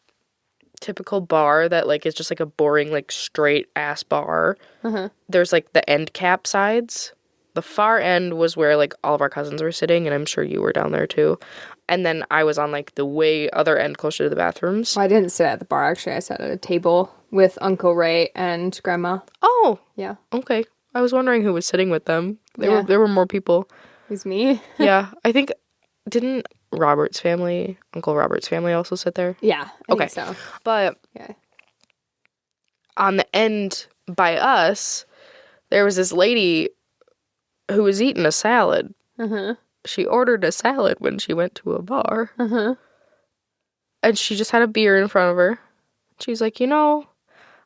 typical bar that, like, is just like a boring, like, straight ass bar. There's, like, the end cap sides. The far end was where, like, all of our cousins were sitting, and I'm sure you were down there too. And then I was on, like, the way other end closer to the bathrooms. Well, I didn't sit at the bar, actually. I sat at a table with Uncle Ray and Grandma. Oh. Yeah. Okay. I was wondering who was sitting with them. There were more people. It was me. Yeah. I think, didn't Robert's family, Uncle Robert's family also sit there? Yeah. I think so. But on the end by us, there was this lady who was eating a salad. She ordered a salad when she went to a bar. And she just had a beer in front of her. She's like, "You know,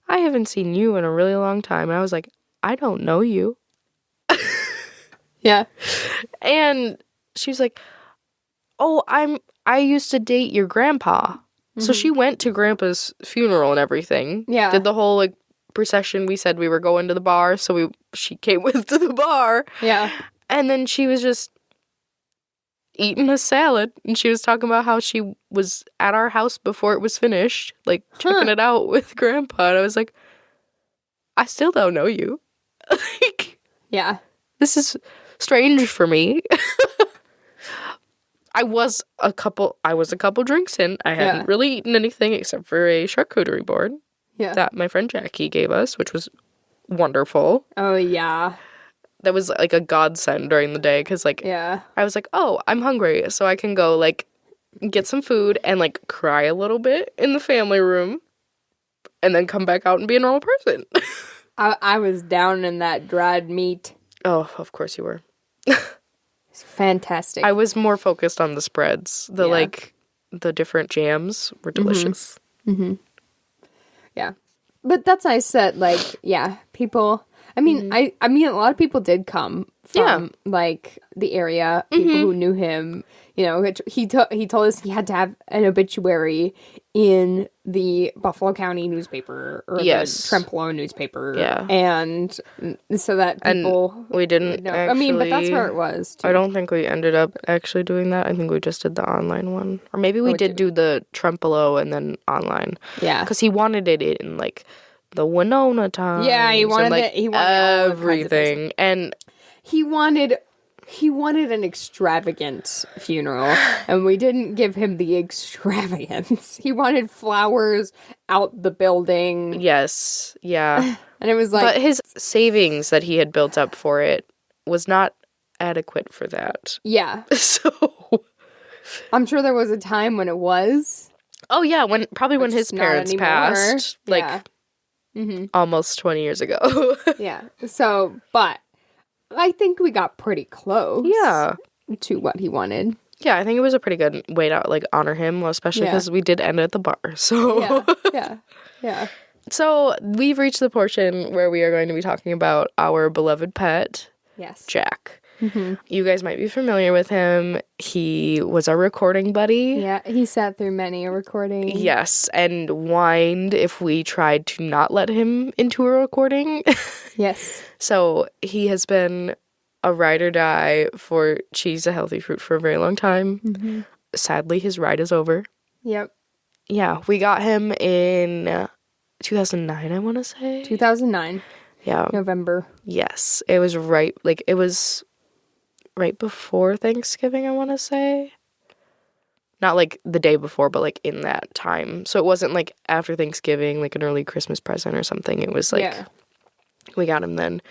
I haven't seen you in a really long time." And I was like, "I don't know you." Yeah. And she's like, "Oh, I used to date your grandpa." So she went to Grandpa's funeral and everything. Yeah. Did the whole, like, procession. We said we were going to the bar, so she came with to the bar. Yeah. And then she was just eating a salad, and she was talking about how she was at our house before it was finished, like, checking it out with Grandpa. And I was like, I still don't know you. Like, yeah. This is strange for me. I was a couple drinks in. I hadn't really eaten anything except for a charcuterie board that my friend Jackie gave us, which was wonderful. Oh, yeah. That was, like, a godsend during the day because, like, I was like, oh, I'm hungry, so I can go, like, get some food and, like, cry a little bit in the family room and then come back out and be a normal person. I was down in that dried meat. Oh, of course you were. It's fantastic. I was more focused on the spreads. The different jams were delicious. Yeah. But that's, I said, like, people... I mean, I mean, a lot of people did come from like the area, people who knew him. You know, he told us he had to have an obituary in the Buffalo County newspaper or the Trempealeau newspaper. Yeah. And so that people we didn't know. actually, I mean, but that's where it was, too. I don't think we ended up actually doing that. I think we just did the online one. Or maybe we did do the Trempealeau and then online. Yeah. Because he wanted it in, like, the Winona Times. Yeah, he wanted and, like, it. He wanted everything. And he wanted an extravagant funeral, and we didn't give him the extravagance. He wanted flowers out the building. Yes, yeah. And it was like... But his savings that he had built up for it was not adequate for that. Yeah. So... I'm sure there was a time when it was. Oh, yeah, when his parents passed. Like, almost 20 years ago. Yeah. So, but... I think we got pretty close. Yeah. To what he wanted. Yeah, I think it was a pretty good way to, like, honor him, especially because we did end at the bar, so... Yeah. So, we've reached the portion where we are going to be talking about our beloved pet, yes, Jack. You guys might be familiar with him. He was a recording buddy. Yeah, he sat through many a recording. Yes, and whined if we tried to not let him into a recording. Yes. So he has been a ride or die for She's a Healthy Fruit for a very long time. Sadly, his ride is over. Yep. Yeah, we got him in 2009, I want to say. 2009. Yeah. November. Yes. It was right before Thanksgiving, I want to say. Not, like, the day before, but, like, in that time. So it wasn't, like, after Thanksgiving, like, an early Christmas present or something. It was, like, we got him then.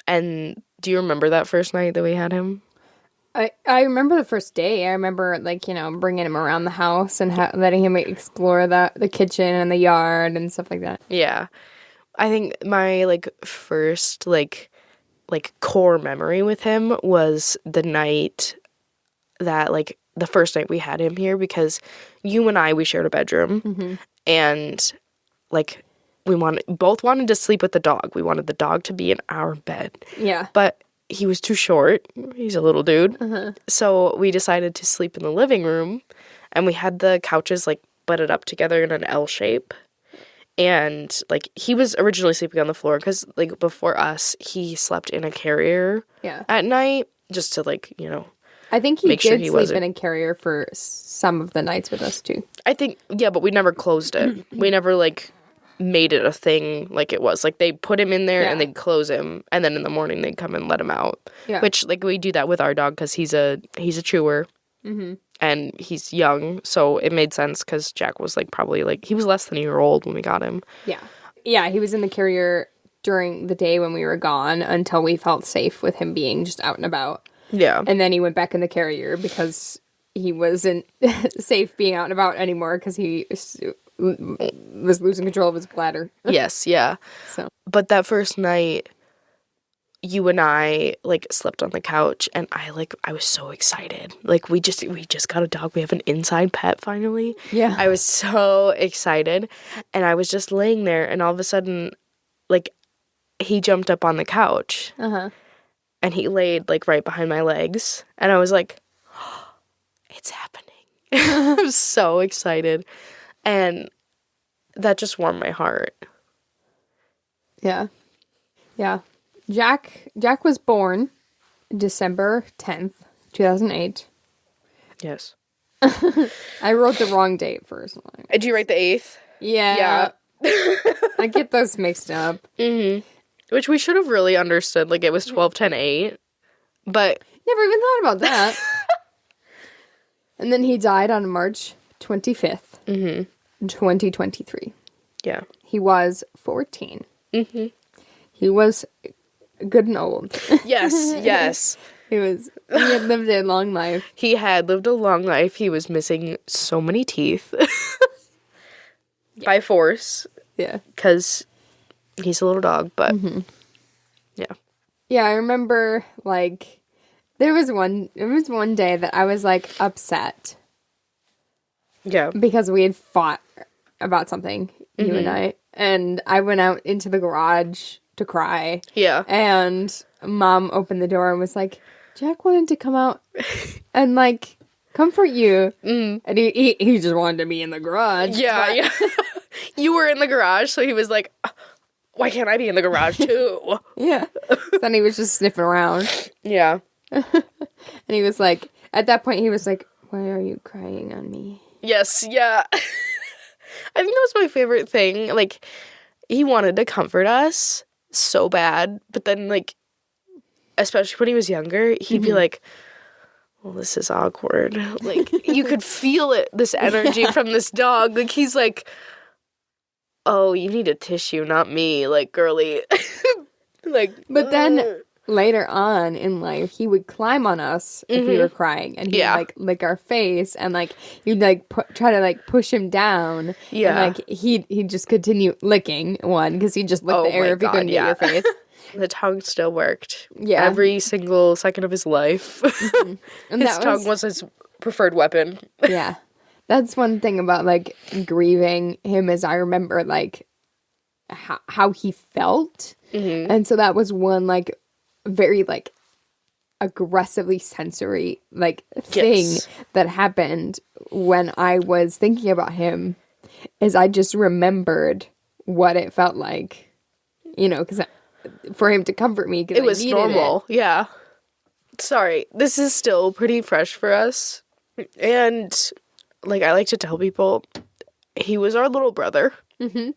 And do you remember that first night that we had him? I remember the first day. I remember, like, you know, bringing him around the house and letting him explore the kitchen and the yard and stuff like that. Yeah. I think my, like, first, like core memory with him was the night that, like, the first night we had him here, because you and we shared a bedroom, and, like, we both wanted to sleep with the dog. We wanted the dog to be in our bed. Yeah. But he was too short. He's a little dude. So we decided to sleep in the living room, and we had the couches, like, butted up together in an L shape. And, like, he was originally sleeping on the floor because, like, before us, he slept in a carrier at night just to, like, you know, I think he did sleep in a carrier for some of the nights with us, too. I think, yeah, but we never closed it. We never, like, made it a thing like it was. Like, they put him in there and they'd close him, and then in the morning they'd come and let him out. Yeah. Which, like, we do that with our dog because he's a chewer. And he's young, so it made sense because Jack was, like, probably, like, he was less than a year old when we got him. Yeah. Yeah, he was in the carrier during the day when we were gone until we felt safe with him being just out and about. Yeah. And then he went back in the carrier because he wasn't safe being out and about anymore because he was losing control of his bladder. Yes, yeah. So, but that first night, you and I, like, slept on the couch, and I was so excited. Like, we just got a dog. We have an inside pet, finally. Yeah. I was so excited, and I was just laying there, and all of a sudden, like, he jumped up on the couch, and he laid, like, right behind my legs, and I was like, oh, it's happening. I'm so excited, and that just warmed my heart. Yeah. Yeah. Jack was born December 10th, 2008. Yes. I wrote the wrong date first. Did you write the 8th? Yeah. I get those mixed up. Which we should have really understood. Like, it was 12/10/8. But never even thought about that. And then he died on March 25th, 2023. Yeah. He was 14. He was good and old. Yes. He had lived a long life. He had lived a long life. He was missing so many teeth. By force. Yeah. Because he's a little dog, but yeah. Yeah, I remember, like, there was one day that I was, like, upset. Yeah. Because we had fought about something, you and I. And I went out into the garage to cry. Yeah. And Mom opened the door and was like, Jack wanted to come out and, like, comfort you. And he just wanted to be in the garage. Yeah, yeah. You were in the garage, so he was like, why can't I be in the garage too? Yeah. Then he was just sniffing around. Yeah. And he was like, at that point, he was like, why are you crying on me? Yes, yeah. I think that was my favorite thing. Like, he wanted to comfort us so bad, but then, like, especially when he was younger, he'd be like, well, this is awkward. Like, you could feel it, this energy from this dog. Like, he's like, oh, you need a tissue, not me. Like, girly. Like, but then later on in life, he would climb on us if we were crying, and he'd like lick our face, and like you'd like try to like push him down. Yeah, and like he'd just continue licking one because he'd just lick the air if he couldn't get your face. The tongue still worked. Yeah, every single second of his life. And his tongue was his preferred weapon. Yeah, that's one thing about like grieving him is I remember like how he felt, and so that was one like very like aggressively sensory like thing that happened when I was thinking about him is I just remembered what it felt like, you know, because for him to comfort me because it was normal. Yeah, sorry, this is still pretty fresh for us, and like I like to tell people, he was our little brother, and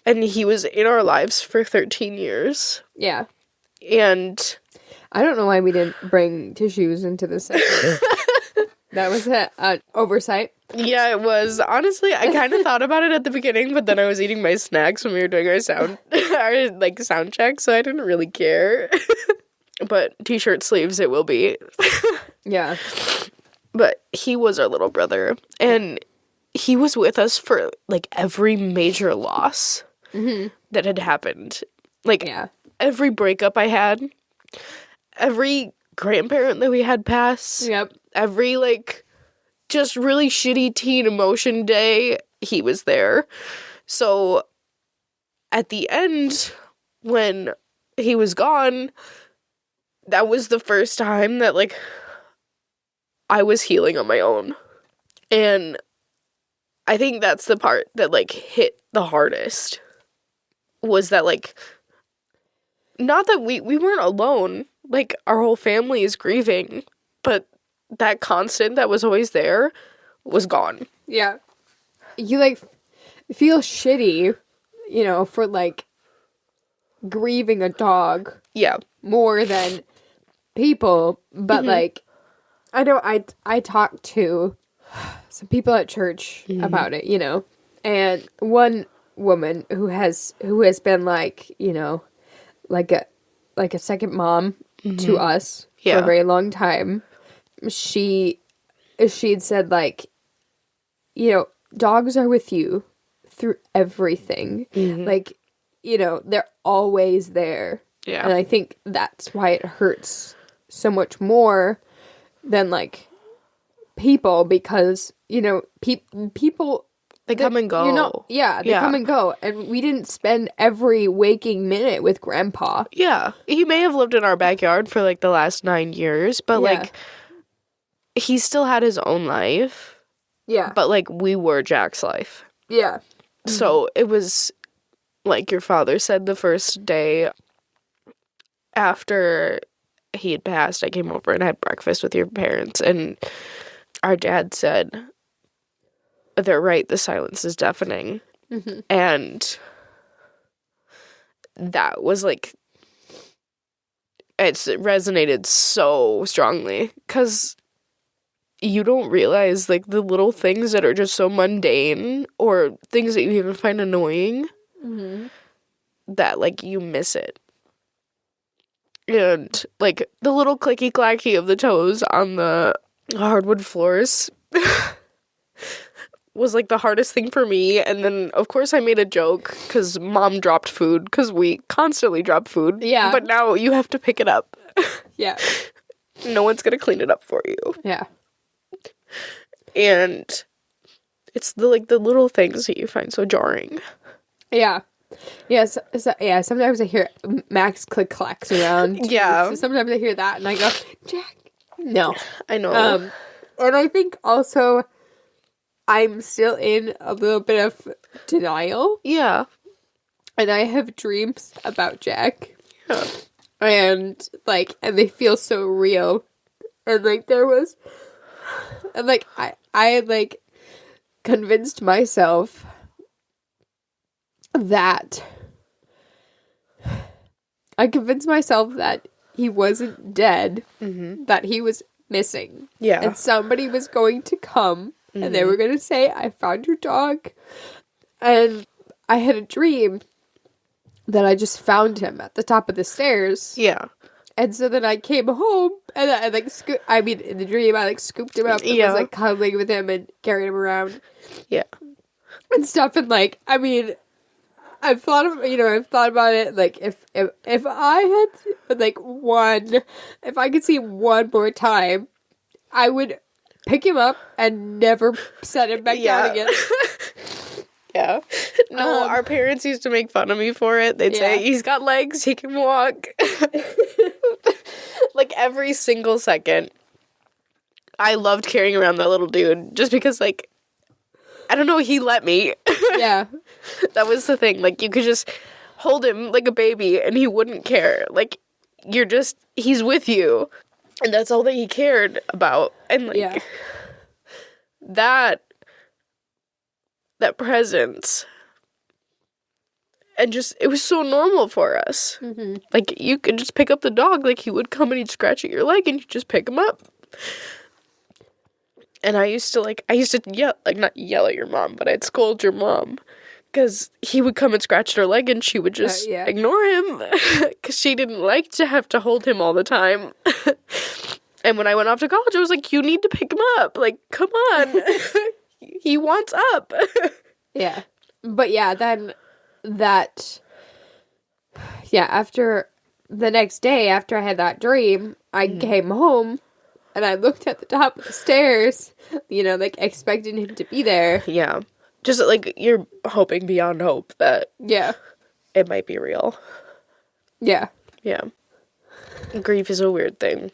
he was in our lives for 13 years. Yeah. And I don't know why we didn't bring tissues into this segment. That was an oversight. Yeah, it was. Honestly, I kind of thought about it at the beginning, but then I was eating my snacks when we were doing our sound check, so I didn't really care. But t-shirt sleeves it will be. Yeah. But he was our little brother, and he was with us for like every major loss that had happened. Like, every breakup I had, every grandparent that we had pass, every, like, just really shitty teen emotion day, he was there. So, at the end, when he was gone, that was the first time that, like, I was healing on my own. And I think that's the part that, like, hit the hardest, was that, like, not that we weren't alone, like, our whole family is grieving, but that constant that was always there was gone. Yeah. You, like, feel shitty, you know, for, like, grieving a dog. Yeah. More than people, but, like, I know I talked to some people at church about it, you know, and one woman who has been, like, you know, like a second mom to us for a very long time. She'd said, like, you know, dogs are with you through everything. Like, you know, they're always there. Yeah. And I think that's why it hurts so much more than, like, people, because, you know, people... They come and go. You know, they come and go. And we didn't spend every waking minute with Grandpa. Yeah. He may have lived in our backyard for, like, the last 9 years, but, like, he still had his own life. Yeah. But, like, we were Jack's life. Yeah. So it was, like your father said, the first day after he had passed, I came over and had breakfast with your parents, and our dad said, they're right, the silence is deafening. And that was, like, it resonated so strongly, because you don't realize, like, the little things that are just so mundane, or things that you even find annoying, that, like, you miss it. And, like, the little clicky-clacky of the toes on the hardwood floors was, like, the hardest thing for me. And then, of course, I made a joke because Mom dropped food, because we constantly drop food. Yeah. But now you have to pick it up. Yeah. No one's going to clean it up for you. Yeah. And it's the little things that you find so jarring. Yeah. Yes, yeah. Sometimes I hear Max click clacks around. Yeah. So sometimes I hear that and I go, Jack. No. I know. And I think also I'm still in a little bit of denial, Yeah. and I have dreams about Jack, Yeah. and they feel so real, and I had convinced myself that he wasn't dead, that he was missing. Yeah. And somebody was going to come and they were going to say, I found your dog. And I had a dream that I just found him at the top of the stairs. Yeah. And so then I came home and I in the dream, I scooped him up and was cuddling with him and carried him around. Yeah. And stuff. And I've thought about it. If I had if I could see him one more time, I would pick him up and never set him back down again. Yeah. No, our parents used to make fun of me for it. They'd say, he's got legs, he can walk. Every single second. I loved carrying around that little dude just because, I don't know, he let me. Yeah. That was the thing. You could just hold him like a baby and he wouldn't care. He's with you. And that's all that he cared about. And, that presence. And just, it was so normal for us. Mm-hmm. You could just pick up the dog. He would come and he'd scratch at your leg and you just pick him up. And I used to yell, not yell at your mom, but I'd scold your mom. Because he would come and scratch her leg and she would just ignore him. Because she didn't like to have to hold him all the time. And when I went off to college, I was like, you need to pick him up. Come on. He wants up. Yeah. But then after the next day, after I had that dream, I came home and I looked at the top of the stairs, expecting him to be there. Yeah. Just you're hoping beyond hope that it might be real. Yeah. Yeah. Grief is a weird thing.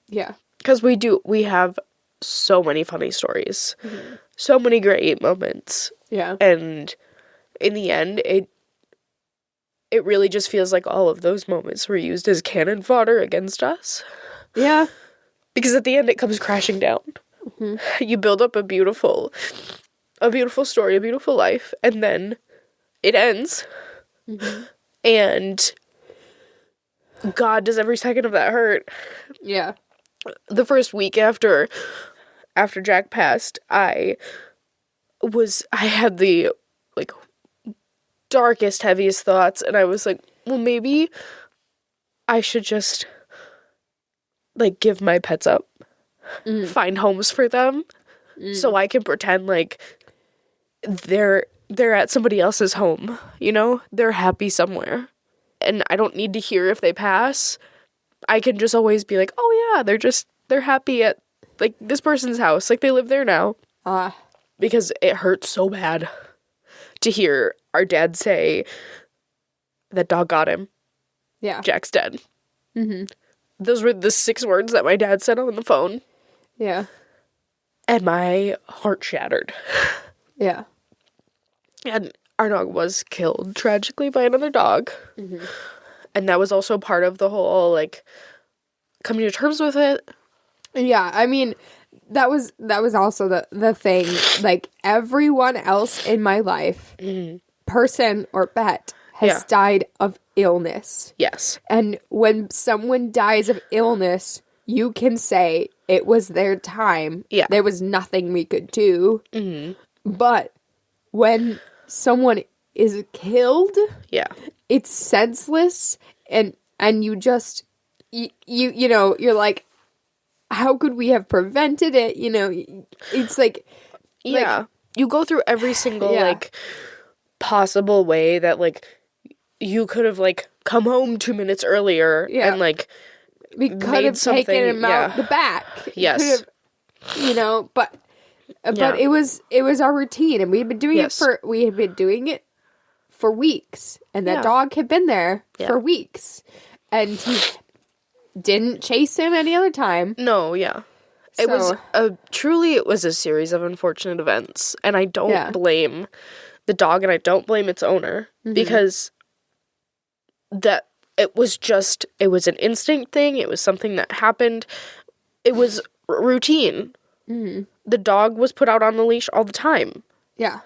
Yeah. Because we have so many funny stories. Mm-hmm. So many great moments. Yeah. And in the end, it really just feels like all of those moments were used as cannon fodder against us. Yeah. Because at the end, it comes crashing down. Mm-hmm. You build up a beautiful story, a beautiful life, and then it ends. Mm-hmm. And God, does every second of that hurt. Yeah. The first week after Jack passed, I had the darkest, heaviest thoughts, and I was like, well, maybe I should just give my pets up, find homes for them, so I can pretend they're at somebody else's home, they're happy somewhere, and I don't need to hear if they pass. I can just always be like, oh yeah, they're happy at this person's house, they live there now. Because it hurts so bad to hear our dad say, that dog got him. Yeah. Jack's dead. Mm-hmm. Those were the 6 words that my dad said on the phone. Yeah. And my heart shattered. Yeah. And our dog was killed tragically by another dog. Mm-hmm. And that was also part of the whole, coming to terms with it. Yeah, I mean, that was also the thing. Everyone else in my life, person or pet, has died of illness. Yes. And when someone dies of illness, you can say it was their time. Yeah. There was nothing we could do. Mm-hmm. But when someone is killed, it's senseless, and you just you're like, how could we have prevented it? It's you go through every single possible way that you could have come home 2 minutes earlier and we could have taken him out the back. Yes. But it was our routine, and we had been doing it for weeks, and that Yeah. dog had been there Yeah. for weeks, and he didn't chase him any other time. No, yeah. It was it was a series of unfortunate events, and I don't blame the dog, and I don't blame its owner, because that it was an instinct thing. It was something that happened. It was routine. The dog was put out on the leash all the time. Yeah.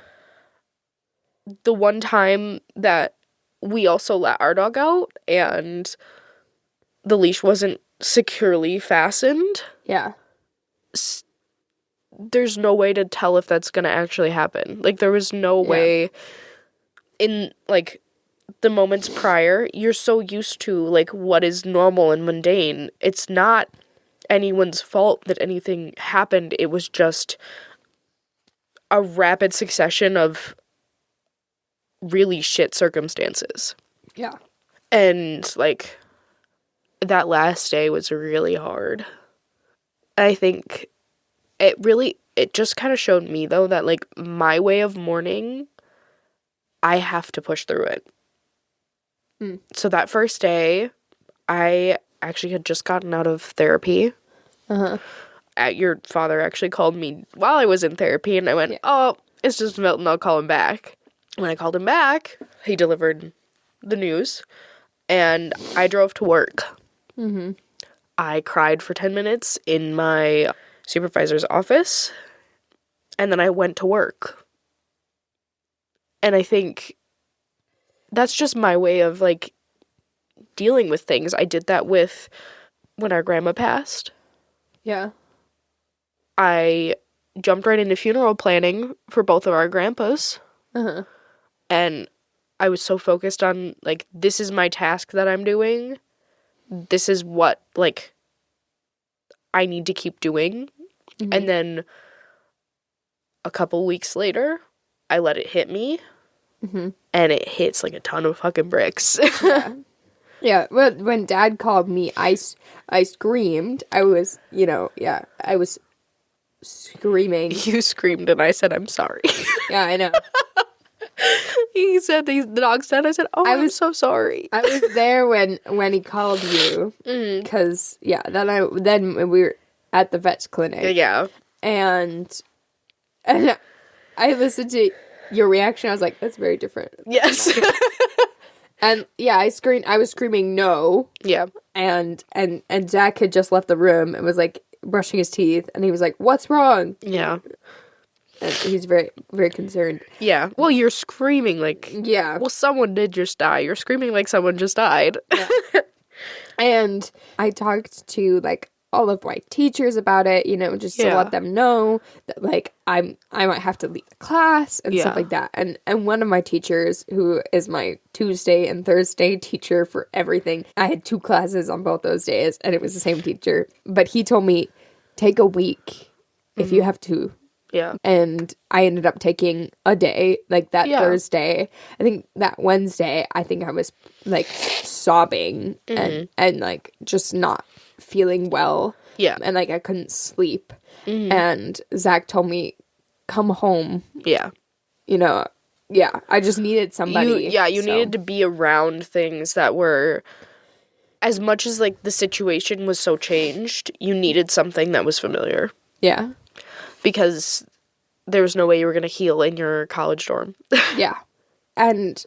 The one time that we also let our dog out and the leash wasn't securely fastened. Yeah. There's no way to tell if that's going to actually happen. Like, there was no way in, like, the moments prior, you're so used to, like, what is normal and mundane. It's not anyone's fault that anything happened. It was just a rapid succession of really shit circumstances. Yeah. And, like, that last day was really hard. I think it just kind of showed me, though, that, like, my way of mourning, I have to push through it. So that first day, I actually had just gotten out of therapy. Your father actually called me while I was in therapy, and I went, oh, it's just Milton, I'll call him back. When I called him back, he delivered the news, and I drove to work. I cried for 10 minutes in my supervisor's office, and then I went to work. And I think that's just my way of, like, dealing with things. I did that with when our grandma passed. Yeah. I jumped right into funeral planning for both of our grandpas. And I was so focused on, like, this is my task that I'm doing. This is what, like, I need to keep doing. And then a couple weeks later, I let it hit me. And it hits like a ton of fucking bricks. Yeah. Well, when Dad called me, I screamed. I was screaming. You screamed and I said, I'm sorry. Yeah, I know. He said, the dog said, I said, oh, I'm so sorry. I was there when he called you. Because, then we were at the vet's clinic. Yeah. And I listened to your reaction. I was like, that's very different. Yes. And yeah, I was screaming no. Yeah. And Zach had just left the room and was like brushing his teeth, and he was like, what's wrong? Yeah. And he's very, very concerned. Yeah. Well, you're screaming like, well, someone did just die. You're screaming like someone just died. Yeah. And I talked to, like, all of my teachers about it, just to let them know that, like, I might have to leave the class and stuff like that. And one of my teachers, who is my Tuesday and Thursday teacher for everything, I had 2 classes on both those days, and it was the same teacher. But he told me, take a week if you have to. Yeah. And I ended up taking a day, like that Thursday. I think that Wednesday, I think I was, like, sobbing and like, just not feeling well. Yeah. And, like, I couldn't sleep. And Zach told me, come home. Yeah. I just needed somebody. You needed to be around things that were, as much as, like, the situation was so changed, you needed something that was familiar. Yeah. Because there was no way you were going to heal in your college dorm. Yeah. And,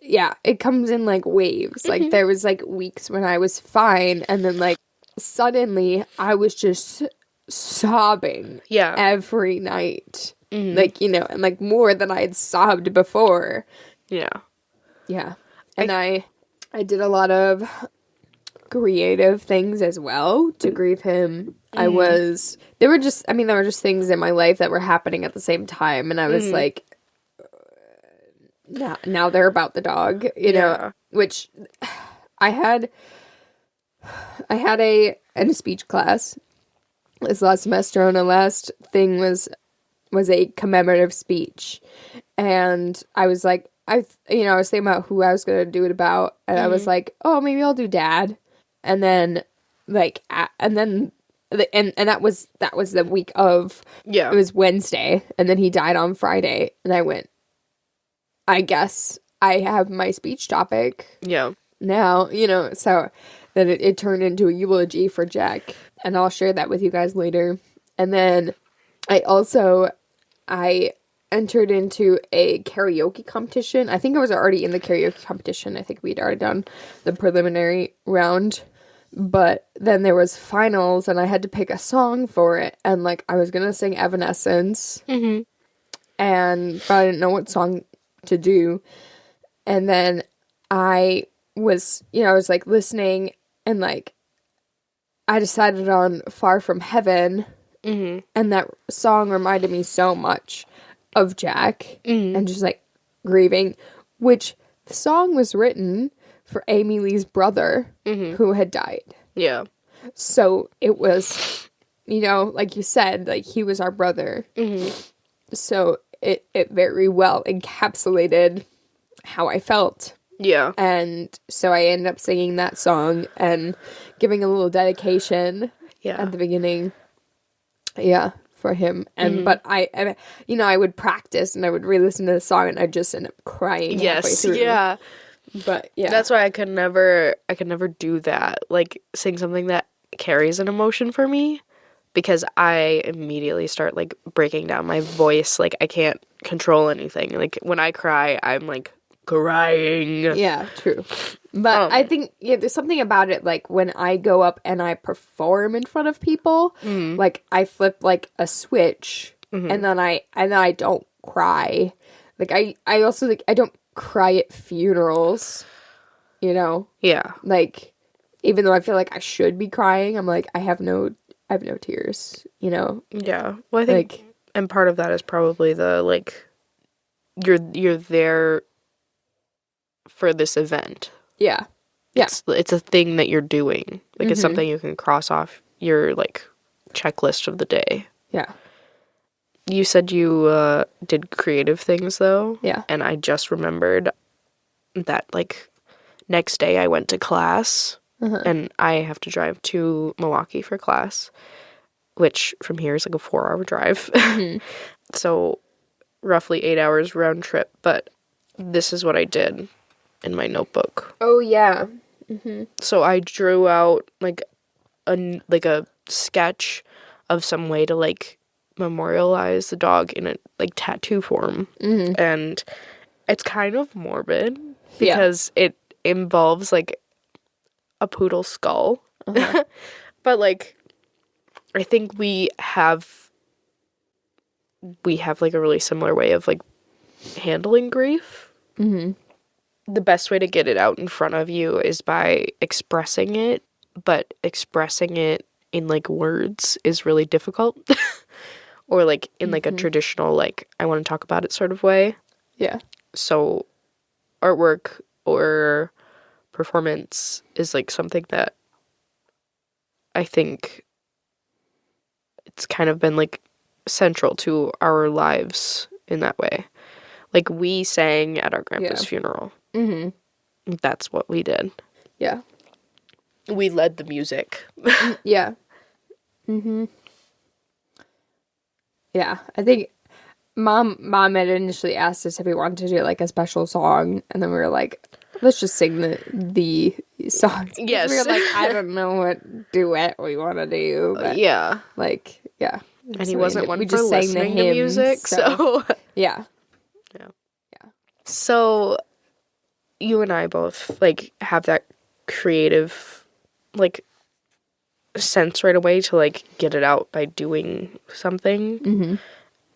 yeah, it comes in, like, waves. Like, there was, like, weeks when I was fine, and then, like, suddenly I was just sobbing every night. Like, and, like, more than I had sobbed before. Yeah. Yeah. And I did a lot of creative things as well to grieve him. There were just things in my life that were happening at the same time, and I was like, now they're about the dog, know, which I had a speech class this last semester, and the last thing was a commemorative speech, and I was like, I was thinking about who I was going to do it about, and I was like, oh, maybe I'll do Dad. And then, like, and that was the week of, it was Wednesday, and then he died on Friday, and I went, I guess I have my speech topic Yeah. now, so that it turned into a eulogy for Jack. And I'll share that with you guys later. And then I entered into a karaoke competition. I think I was already in the karaoke competition. I think we'd already done the preliminary round. But then there was finals, and I had to pick a song for it. And, like, I was going to sing Evanescence. Mm-hmm. But I didn't know what song to do. And then I was, like, listening, and, like, I decided on Far From Heaven. Mm-hmm. And that song reminded me so much of Jack. Mm-hmm. And just, like, grieving. Which, the song was written for Amy Lee's brother, who had died. Yeah. So it was, like you said, like, he was our brother. Mm-hmm. So it very well encapsulated how I felt. Yeah. And so I ended up singing that song and giving a little dedication at the beginning. Yeah, for him. And but I would practice and I would re-listen to the song and I'd just end up crying halfway through. Yeah. But yeah. That's why I could never do that. Like, sing something that carries an emotion for me, because I immediately start, like, breaking down. My voice, like, I can't control anything. Like, when I cry, I'm, like, crying. Yeah, true. But I think there's something about it, like, when I go up and I perform in front of people, like, I flip, like, a switch, and then I don't cry. Like, I also, like, I don't cry at funerals, Yeah. like, even though I feel like I should be crying, I'm like, I have no tears, Yeah. Well, I think, like, and part of that is probably the, like, you're there for this event. yeah. It's a thing that you're doing. Like, it's something you can cross off your, like, checklist of the day. Yeah. You said you did creative things, though. Yeah. And I just remembered that, like, next day I went to class, and I have to drive to Milwaukee for class, which from here is, like, a 4-hour drive. So, roughly 8 hours round trip. But this is what I did in my notebook. Oh, yeah. So I drew out, like, a sketch of some way to, like, memorialize the dog in a, like, tattoo form. And it's kind of morbid because it involves, like, a poodle skull. But, like, I think we have like a really similar way of, like, handling grief. The best way to get it out in front of you is by expressing it, but expressing it in, like, words is really difficult. Or, like, in, like, a traditional, like, I want to talk about it sort of way. Yeah. So artwork or performance is, like, something that I think it's kind of been, like, central to our lives in that way. Like, we sang at our grandpa's funeral. That's what we did. Yeah. We led the music. Yeah. Yeah, I think mom had initially asked us if we wanted to do, like, a special song, and then we were like, let's just sing the songs. Yes. We were like, I don't know what duet we want to do, but Yeah. like, yeah. And he So wasn't one we for just sang the listening to hymns, music, so yeah. So you and I both, like, have that creative, like, sense right away to, like, get it out by doing something.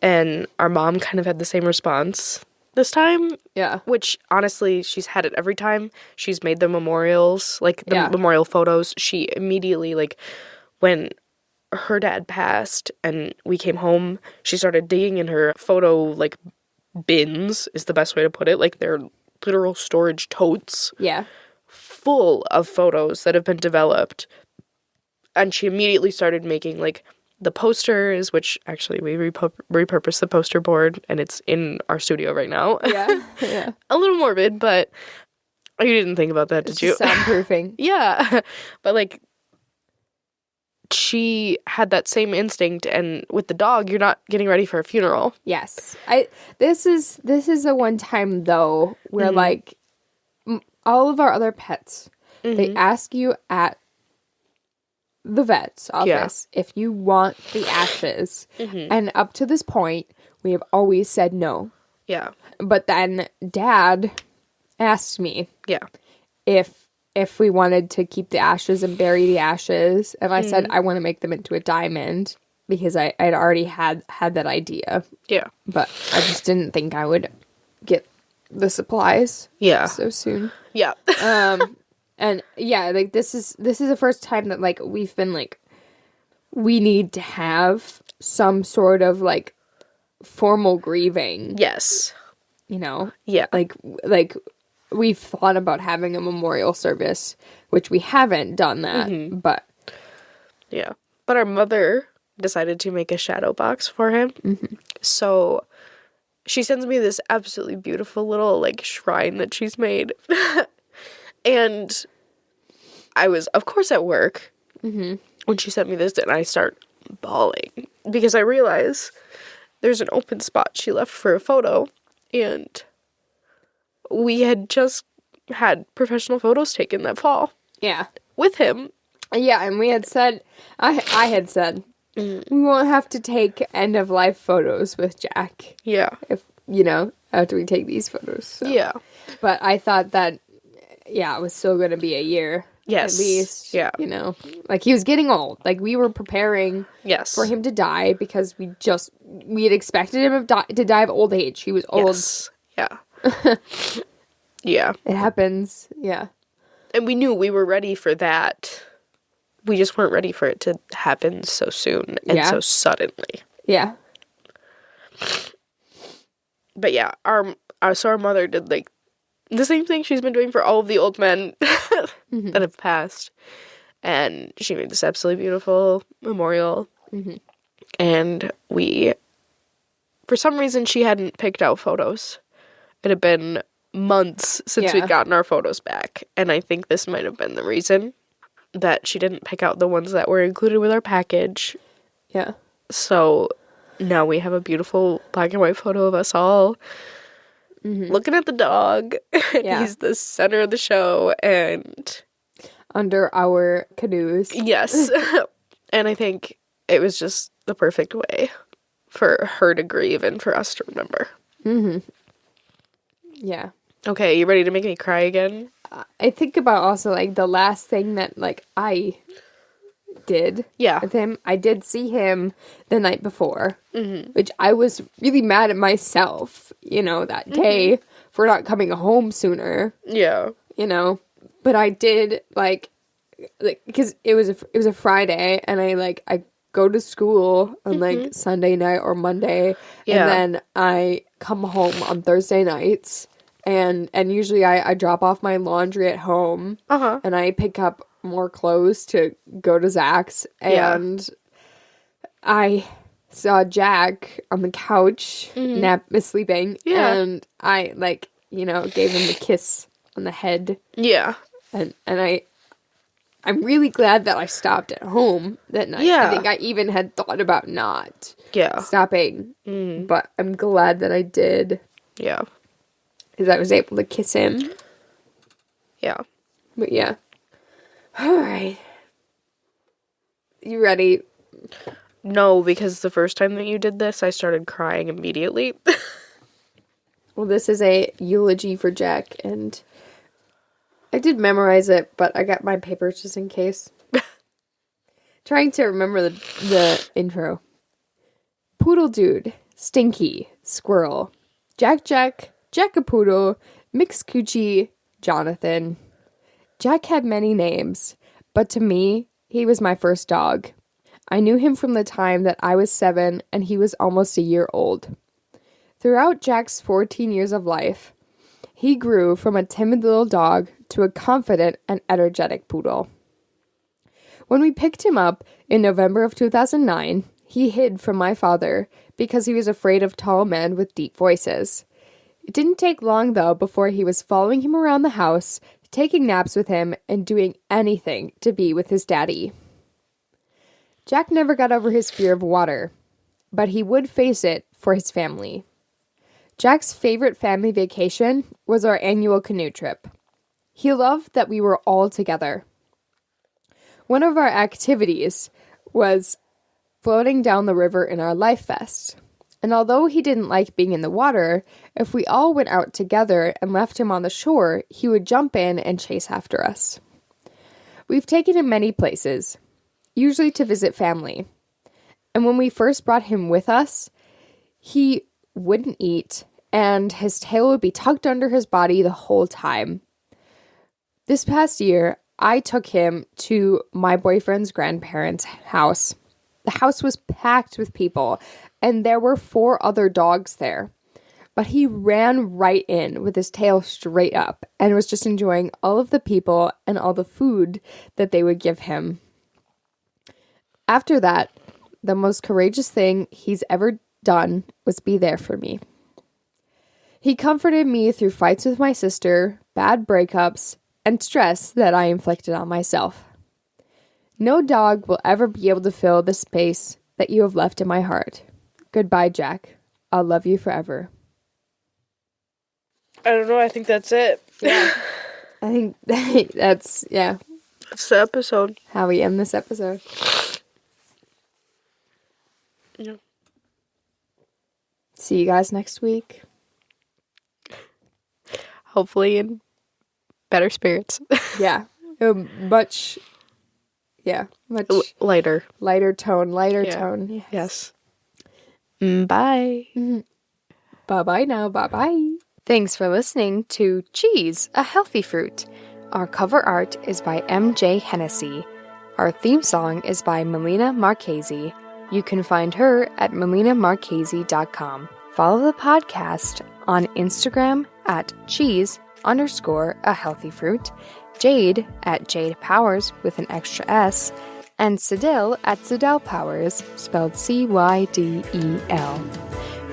And our mom kind of had the same response this time. Yeah. Which, honestly, she's had it every time. She's made the memorials, like, the memorial photos. She immediately, like, when her dad passed and we came home, she started digging in her photo, like, bins, is the best way to put it. Like, they're literal storage totes. Yeah. Full of photos that have been developed. And she immediately started making, like, the posters, which actually we repurposed the poster board, and it's in our studio right now. Yeah. Yeah. A little morbid, but you didn't think about that, did you? Soundproofing. Yeah. But, like, she had that same instinct, and with the dog, you're not getting ready for a funeral. Yes. This is a one time though where like all of our other pets, they ask you at the vet's office if you want the ashes. And up to this point, we have always said no. Yeah. But then Dad asked me if we wanted to keep the ashes and bury the ashes, and I said I want to make them into a diamond because I'd already had that idea. Yeah. But I just didn't think I would get the supplies so soon. Yeah. And yeah, like this is the first time that like we've been like we need to have some sort of like formal grieving. Yes. You know? Yeah. Like we've thought about having a memorial service, which we haven't done that, but yeah. But our mother decided to make a shadow box for him. So she sends me this absolutely beautiful little like shrine that she's made. And I was, of course, at work when she sent me this, and I start bawling because I realize there's an open spot she left for a photo, and we had just had professional photos taken that fall. Yeah. With him. Yeah, and we had said, I had said, we won't have to take end of life photos with Jack. Yeah. If, you know, after we take these photos. So. Yeah. But I thought that, yeah, it was still going to be a year. Yes. At least. Yeah. You know, like he was getting old. Like we were preparing for him to die because we had expected him to die of old age. He was old. Yes. Yeah. Yeah. It happens. Yeah. And we knew we were ready for that. We just weren't ready for it to happen so soon and so suddenly. Yeah. But yeah, our mother did like the same thing she's been doing for all of the old men that have passed. And she made this absolutely beautiful memorial. And for some reason, she hadn't picked out photos. It had been months since we'd gotten our photos back. And I think this might have been the reason that she didn't pick out the ones that were included with our package. Yeah. So now we have a beautiful black and white photo of us all looking at the dog. Yeah. He's the center of the show and under our canoes. Yes. And I think it was just the perfect way for her to grieve and for us to remember. Yeah. Okay, you ready to make me cry again? I think about also like the last thing that like I did with him. I did see him the night before, which I was really mad at myself, you know, that day for not coming home sooner. Yeah. You know, but I did like because it was a Friday, and I go to school on like Sunday night or Monday, and then I come home on Thursday nights. And usually I drop off my laundry at home, and I pick up more clothes to go to Zach's, and I saw Jack on the couch, sleeping, and I gave him a kiss on the head. Yeah. And I'm really glad that I stopped at home that night. Yeah. I think I even had thought about not stopping, but I'm glad that I did. Yeah. Because I was able to kiss him. Yeah. But yeah. Alright. You ready? No, because the first time that you did this, I started crying immediately. Well, this is a eulogy for Jack, and I did memorize it, but I got my papers just in case. Trying to remember the intro. Poodle Dude, Stinky, Squirrel, Jack, Jackapoodle, Mixed Coochie, Jonathan. Jack had many names, but to me, he was my first dog. I knew him from the time that I was 7 and he was almost a year old. Throughout Jack's 14 years of life, he grew from a timid little dog to a confident and energetic poodle. When we picked him up in November of 2009, he hid from my father because he was afraid of tall men with deep voices. It didn't take long, though, before he was following him around the house, taking naps with him, and doing anything to be with his daddy. Jack never got over his fear of water, but he would face it for his family. Jack's favorite family vacation was our annual canoe trip. He loved that we were all together. One of our activities was floating down the river in our life vest. And although he didn't like being in the water, if we all went out together and left him on the shore, he would jump in and chase after us. We've taken him many places, usually to visit family. And when we first brought him with us, he wouldn't eat, and his tail would be tucked under his body the whole time. This past year, I took him to my boyfriend's grandparents' house. The house was packed with people, and there were 4 other dogs there. But he ran right in with his tail straight up and was just enjoying all of the people and all the food that they would give him. After that, the most courageous thing he's ever done was be there for me. He comforted me through fights with my sister, bad breakups, and stress that I inflicted on myself. No dog will ever be able to fill the space that you have left in my heart. Goodbye, Jack. I'll love you forever. I don't know. I think that's it. Yeah. I think that's the episode. How we end this episode. Yeah. See you guys next week. Hopefully in better spirits. Yeah. Much lighter tone. Yes. Bye. Mm-hmm. Bye-bye now. Bye-bye. Thanks for listening to Cheese, a Healthy Fruit. Our cover art is by MJ Hennessey. Our theme song is by Melina Marchese. You can find her at melinamarchese.com. Follow the podcast on Instagram at cheese_a_healthy_fruit, Jade at Jade Powers with an extra S, and Cydel at Cydel Powers, spelled Cydel.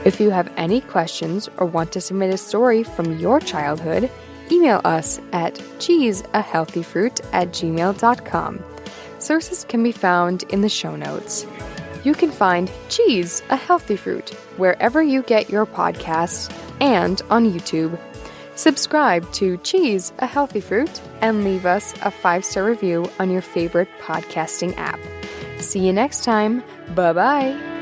If you have any questions or want to submit a story from your childhood, email us at cheeseahealthyfruit@gmail.com. Sources can be found in the show notes. You can find Cheese, a Healthy Fruit wherever you get your podcasts and on YouTube. Subscribe to Cheese, a Healthy Fruit and leave us a 5-star review on your favorite podcasting app. See you next time. Bye-bye.